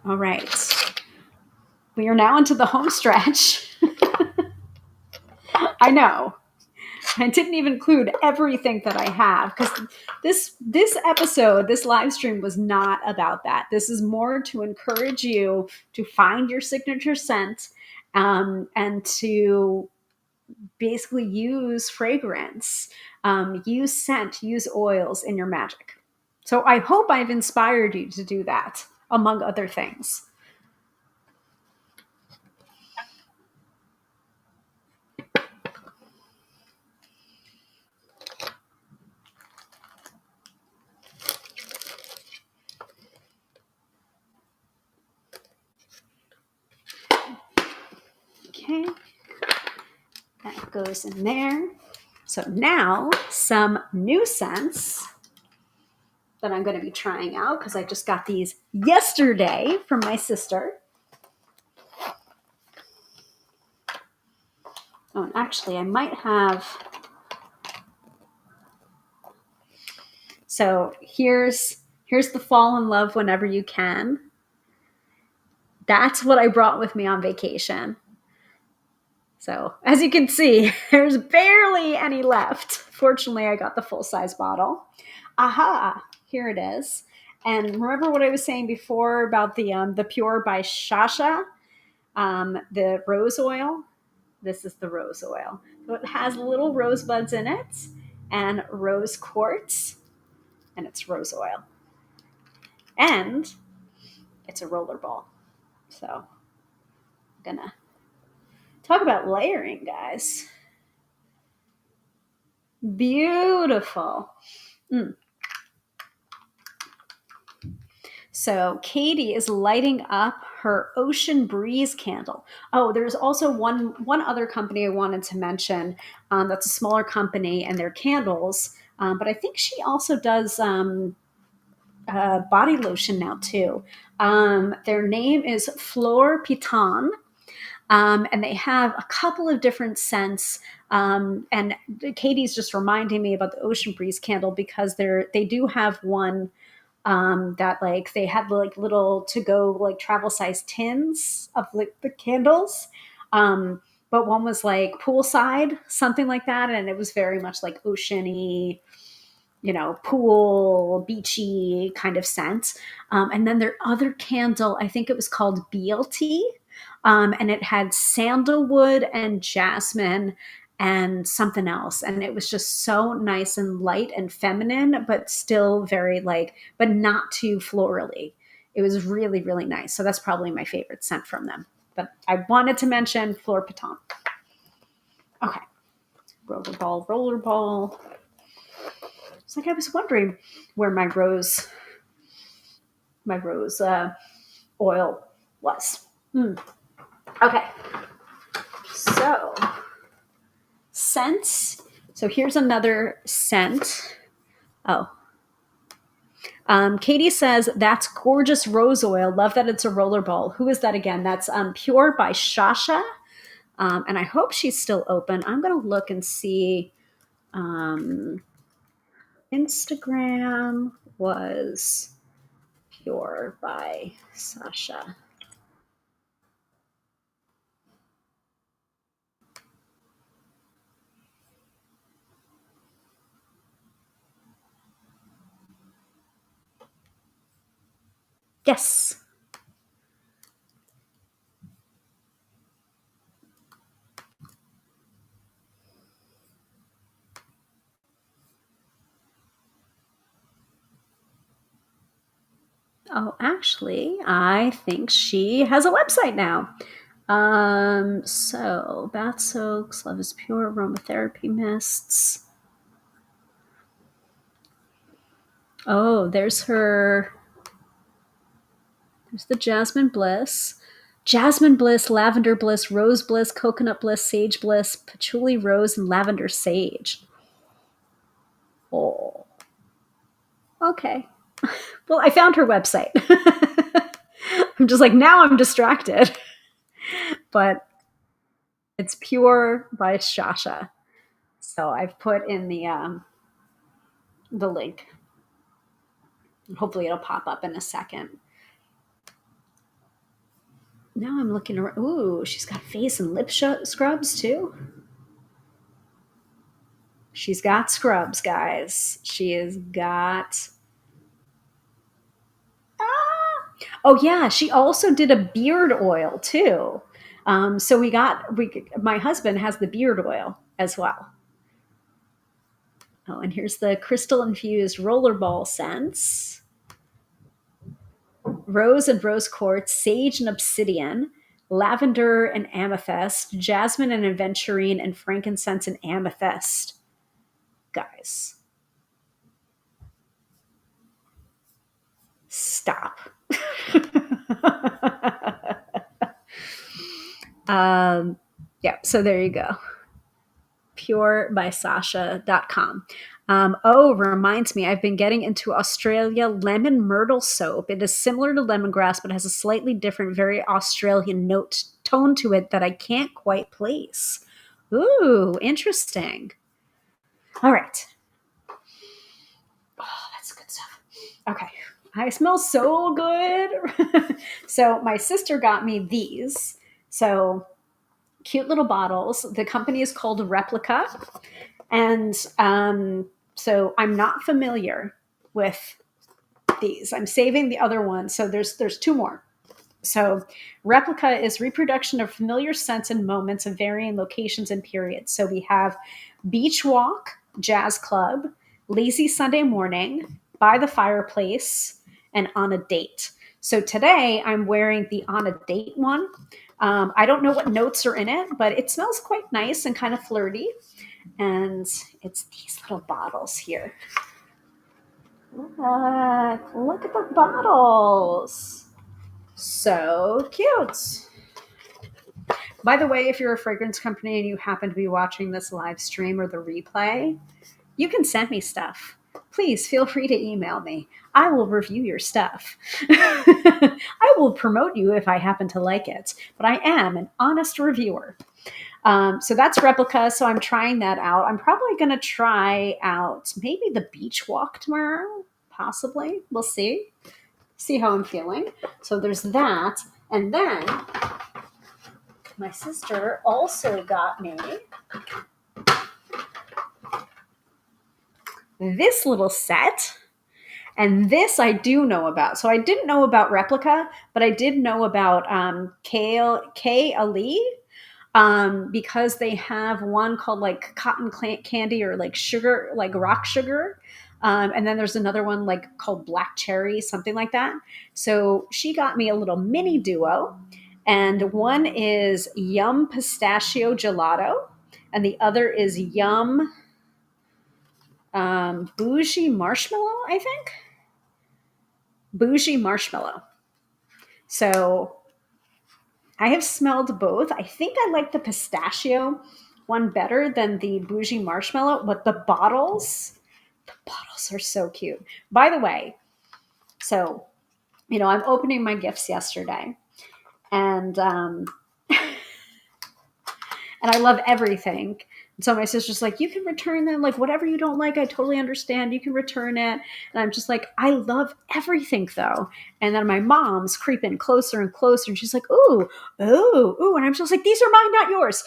All right. We are now into the home stretch. I know. I didn't even include everything that I have because this episode, this live stream was not about that. This is more to encourage you to find your signature scent and to basically use fragrance, use scent, use oils in your magic. So I hope I've inspired you to do that, among other things. Okay, that goes in there. So now some new scents. that I'm going to be trying out because I just got these yesterday from my sister. Oh, and actually, I might have. So here's the fall in love whenever you can. That's what I brought with me on vacation. So as you can see, there's barely any left. Fortunately, I got the full size bottle. Aha, here it is. And remember what I was saying before about the Pure by Shasha, the rose oil. This is the rose oil. So it has little rosebuds in it and rose quartz, and it's rose oil. And it's a roller ball. So I'm gonna talk about layering, guys. Beautiful. Mm. So Katie is lighting up her Ocean Breeze candle. Oh, there's also one other company I wanted to mention. That's a smaller company, and their candles. But I think she also does body lotion now too. Their name is Fleur Piton. And they have a couple of different scents. And Katie's just reminding me about the Ocean Breeze candle because they do have one that like they had like little to go like travel size tins of like the candles. But one was like poolside, something like that, and it was very much like oceany, pool, beachy kind of scent. And then their other candle, I think it was called BLT, and it had sandalwood and jasmine and something else. And it was just so nice and light and feminine, but still very but not too florally. It was really, really nice. So that's probably my favorite scent from them. But I wanted to mention Fleur Piton. Okay. Rollerball, rollerball. It's like I was wondering where my rose oil was. Okay, so scents. So here's another scent. Oh, Katie says that's gorgeous rose oil. Love that it's a rollerball. Who is that again? That's Pure by Shasha, and I hope she's still open. I'm gonna look and see. Instagram was Pure by Sasha. Yes. Oh, actually, I think she has a website now. So bath soaks, Love is Pure, aromatherapy mists. Oh, there's the Jasmine Bliss. Jasmine Bliss, Lavender Bliss, Rose Bliss, Coconut Bliss, Sage Bliss, Patchouli Rose, and Lavender Sage. Oh. Okay. Well, I found her website. I'm just like, now I'm distracted. But it's Pure by Shasha. So I've put in the link. Hopefully it'll pop up in a second. Now I'm looking around. Ooh, she's got face and lip scrubs too. She's got scrubs, guys. She has got. Ah! Oh yeah, she also did a beard oil too. So my husband has the beard oil as well. Oh, and here's the crystal infused rollerball scents. Rose and rose quartz, sage and obsidian, lavender and amethyst, jasmine and aventurine, and frankincense and amethyst. Guys, stop. Yeah, so there you go. purebysasha.com. Oh, reminds me, I've been getting into Australia lemon myrtle soap. It is similar to lemongrass, but has a slightly different, very Australian note tone to it that I can't quite place. Ooh, interesting. All right. Oh, that's good stuff. Okay. I smell so good. So my sister got me these. So cute little bottles. The company is called Replica. And so I'm not familiar with these. I'm saving the other one. So there's two more. So Replica is reproduction of familiar scents and moments of varying locations and periods. So we have beach walk, jazz club, lazy Sunday morning, by the fireplace, and on a date. So today I'm wearing the on a date one. I don't know what notes are in it, but it smells quite nice and kind of flirty. And it's these little bottles here. Look at the bottles. So cute. By the way, if you're a fragrance company and you happen to be watching this live stream or the replay, you can send me stuff. Please feel free to email me. I will review your stuff. I will promote you if I happen to like it, but I am an honest reviewer. So that's Replica. So I'm trying that out. I'm probably going to try out maybe the beach walk tomorrow, possibly. We'll see. See how I'm feeling. So there's that. And then my sister also got me this little set. And this I do know about. So I didn't know about Replica, but I did know about K-Ali. Because they have one called like cotton candy or like sugar, like rock sugar. And then there's another one like called black cherry, something like that. So she got me a little mini duo. And one is yum pistachio gelato. And the other is yum bougie marshmallow, I think. Bougie marshmallow. So I have smelled both. I think I like the pistachio one better than the bougie marshmallow, but the bottles are so cute. By the way, so, I'm opening my gifts yesterday and, and I love everything. And so my sister's like, you can return them. Like, whatever you don't like, I totally understand. You can return it. And I'm just like, I love everything, though. And then my mom's creeping closer and closer. And she's like, ooh, ooh, ooh. And I'm just like, these are mine, not yours.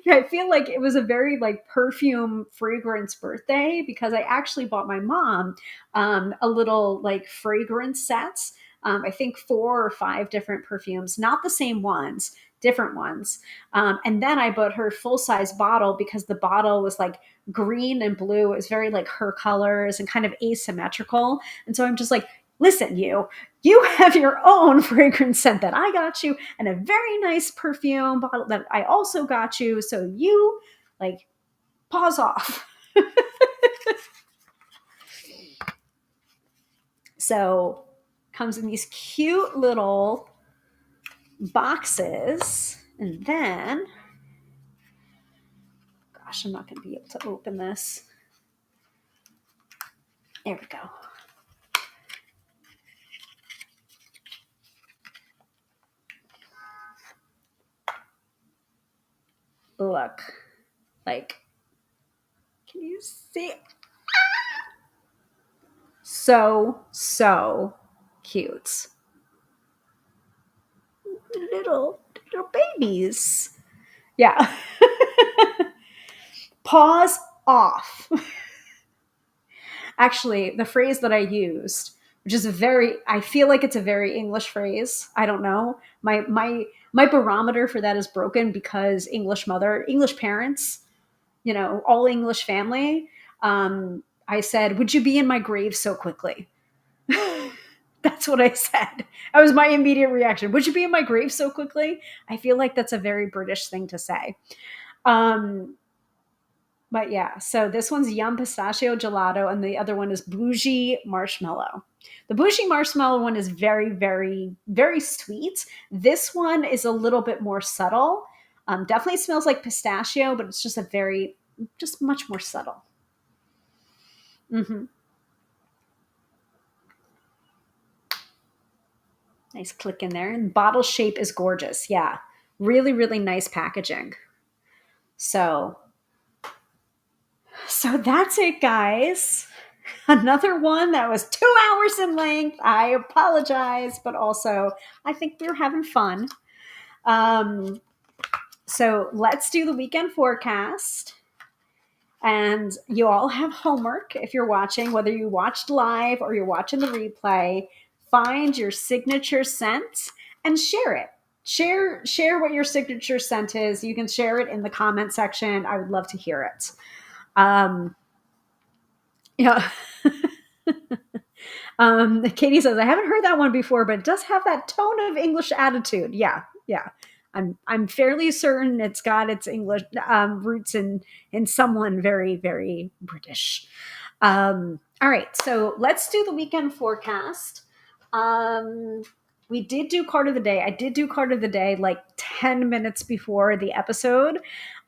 I feel like it was a very like perfume fragrance birthday because I actually bought my mom a little like fragrance sets. I think 4 or 5 different perfumes, not the same ones, different ones. And then I bought her full size bottle because the bottle was like green and blue. It was very like her colors and kind of asymmetrical. And so I'm just like, listen, you have your own fragrance scent that I got you and a very nice perfume bottle that I also got you. So you like pause off. So comes in these cute little boxes. And then, gosh, I'm not going to be able to open this. There we go. Look, like, can you see? So cute. Little babies. Yeah. Pause off. Actually, the phrase that I used, which is I feel like it's a very English phrase. I don't know. My barometer for that is broken because English parents, all English family. I said, would you be in my grave so quickly? That's what I said. That was my immediate reaction. Would you be in my grave so quickly? I feel like that's a very British thing to say. But yeah, so this one's yum pistachio gelato and the other one is bougie marshmallow. The bougie marshmallow one is very, very, very sweet. This one is a little bit more subtle. Definitely smells like pistachio, but it's just just much more subtle. Hmm. Nice click in there. And bottle shape is gorgeous. Yeah. Really, really nice packaging. So, so that's it, guys. Another one that was 2 hours in length. I apologize, but also I think we were having fun. Um, so let's do the weekend forecast. And you all have homework if you're watching, whether you watched live or you're watching the replay. Find your signature scent and share it. Share what your signature scent is. You can share it in the comment section. I would love to hear it. Um, yeah. Katie says, I haven't heard that one before, but it does have that tone of English attitude. Yeah, yeah. I'm fairly certain it's got its English roots in someone very, very British. All right, so let's do the weekend forecast. Um, we did do card of the day. I did do card of the day like 10 minutes before the episode.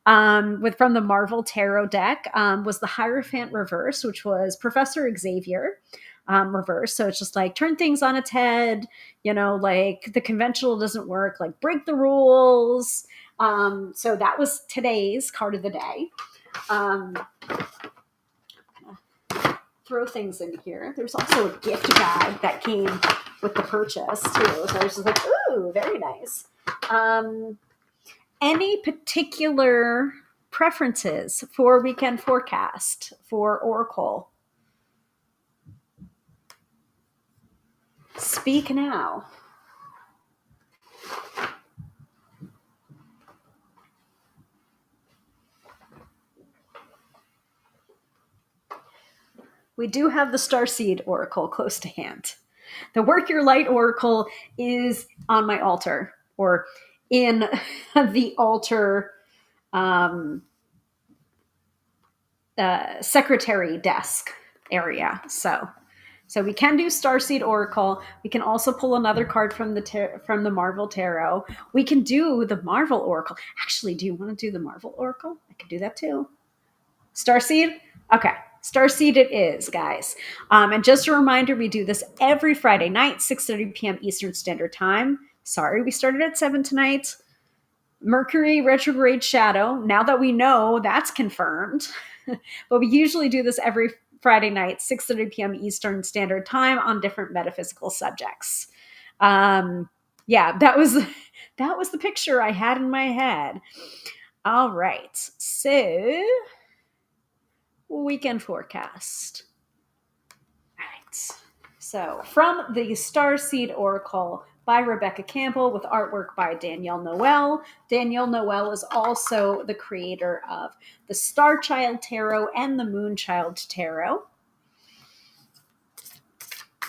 With from the Marvel Tarot deck was the Hierophant reverse, which was Professor Xavier reverse. So it's just like turn things on its head, like the conventional doesn't work, like break the rules. So that was today's card of the day. Um, throw things in here. There's also a gift guide that came with the purchase too. So I was just like, ooh, very nice. Any particular preferences for weekend forecast for Oracle? Speak now. We do have the Starseed Oracle close to hand. The Work Your Light Oracle is on my altar, or in the altar secretary desk area. So we can do Starseed Oracle. We can also pull another card from the Marvel Tarot. We can do the Marvel Oracle. Actually, do you want to do the Marvel Oracle? I can do that too. Starseed? Okay. Starseed it is, guys. And just a reminder, we do this every Friday night, 6:30 p.m. Eastern Standard Time. Sorry, we started at 7 tonight. Mercury retrograde shadow. Now that we know that's confirmed, but we usually do this every Friday night, 6:30 p.m. Eastern Standard Time on different metaphysical subjects. Yeah, that was the picture I had in my head. All right, so weekend forecast. All right, so from the Starseed Oracle by Rebecca Campbell with artwork by Danielle Noel. Danielle Noel is also the creator of the Star Child Tarot and the Moonchild Tarot.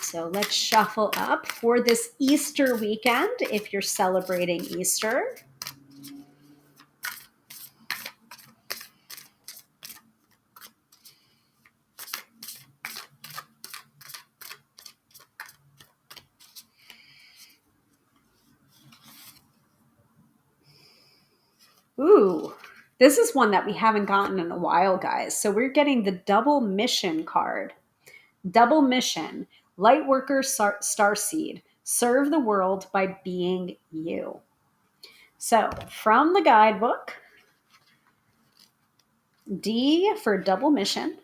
So let's shuffle up for this Easter weekend if you're celebrating Easter. Ooh, this is one that we haven't gotten in a while, guys. So we're getting the double mission card. Double mission, Lightworker Starseed, serve the world by being you. So from the guidebook, D for double mission.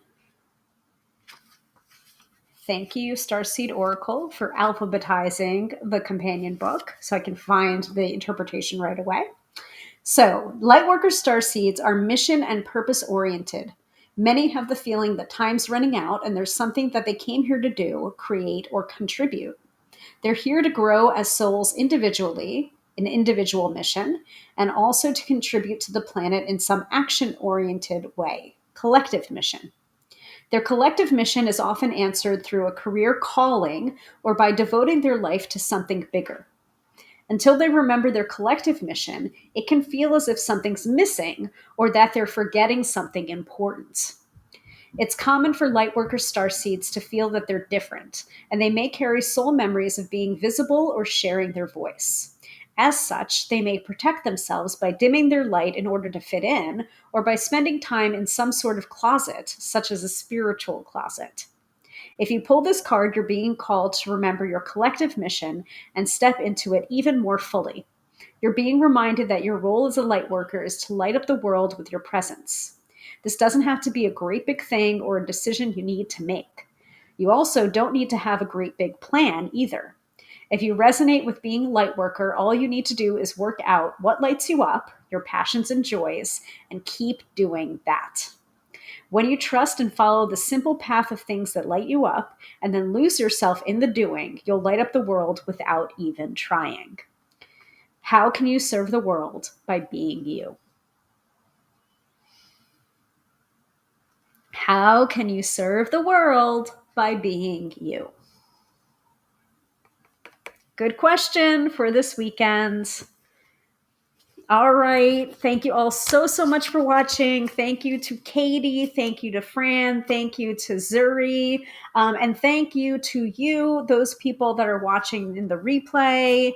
Thank you, Starseed Oracle, for alphabetizing the companion book so I can find the interpretation right away. So, Lightworker Starseeds are mission and purpose oriented. Many have the feeling that time's running out and there's something that they came here to do, create, or contribute. They're here to grow as souls individually, an individual mission, and also to contribute to the planet in some action oriented way, collective mission. Their collective mission is often answered through a career calling or by devoting their life to something bigger. Until they remember their collective mission, it can feel as if something's missing or that they're forgetting something important. It's common for Lightworker starseeds to feel that they're different, and they may carry soul memories of being visible or sharing their voice. As such, they may protect themselves by dimming their light in order to fit in, or by spending time in some sort of closet, such as a spiritual closet. If you pull this card, you're being called to remember your collective mission and step into it even more fully. You're being reminded that your role as a light worker is to light up the world with your presence. This doesn't have to be a great big thing or a decision you need to make. You also don't need to have a great big plan either. If you resonate with being a light worker, all you need to do is work out what lights you up, your passions and joys, and keep doing that. When you trust and follow the simple path of things that light you up, and then lose yourself in the doing, you'll light up the world without even trying. How can you serve the world? By being you. How can you serve the world? By being you. Good question for this weekend. All right. Thank you all so much for watching. Thank you to Katie. Thank you to Fran. Thank you to Zuri. And thank you to you, those people that are watching in the replay.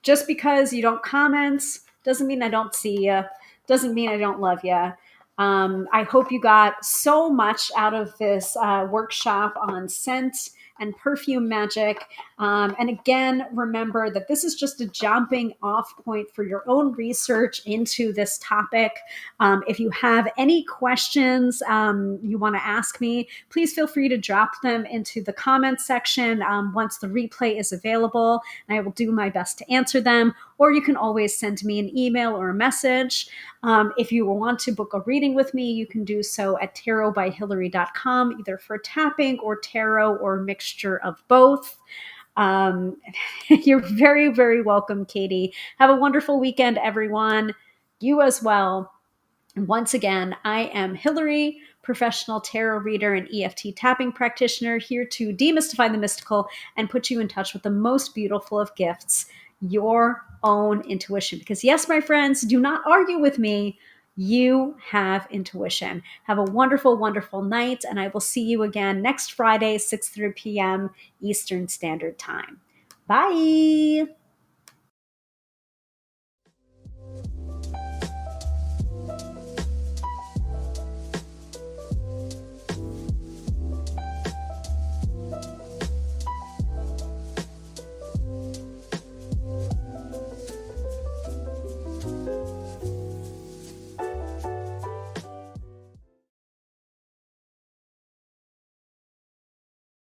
Just because you don't comment doesn't mean I don't see you, doesn't mean I don't love you. I hope you got so much out of this workshop on scent and perfume magic. And again, remember that this is just a jumping off point for your own research into this topic. If you have any questions you want to ask me, please feel free to drop them into the comments section once the replay is available, and I will do my best to answer them. Or you can always send me an email or a message. If you want to book a reading with me, you can do so at tarotbyhilary.com, either for tapping or tarot or mixture of both. You're very, very welcome, Katie. Have a wonderful weekend, everyone. You as well. And once again, I am Hilary, professional tarot reader and EFT tapping practitioner, here to demystify the mystical and put you in touch with the most beautiful of gifts, your own intuition. Because yes, my friends, do not argue with me. You have intuition. Have a wonderful, wonderful night, and I will see you again next Friday, 6:30 p.m. Eastern Standard Time. Bye.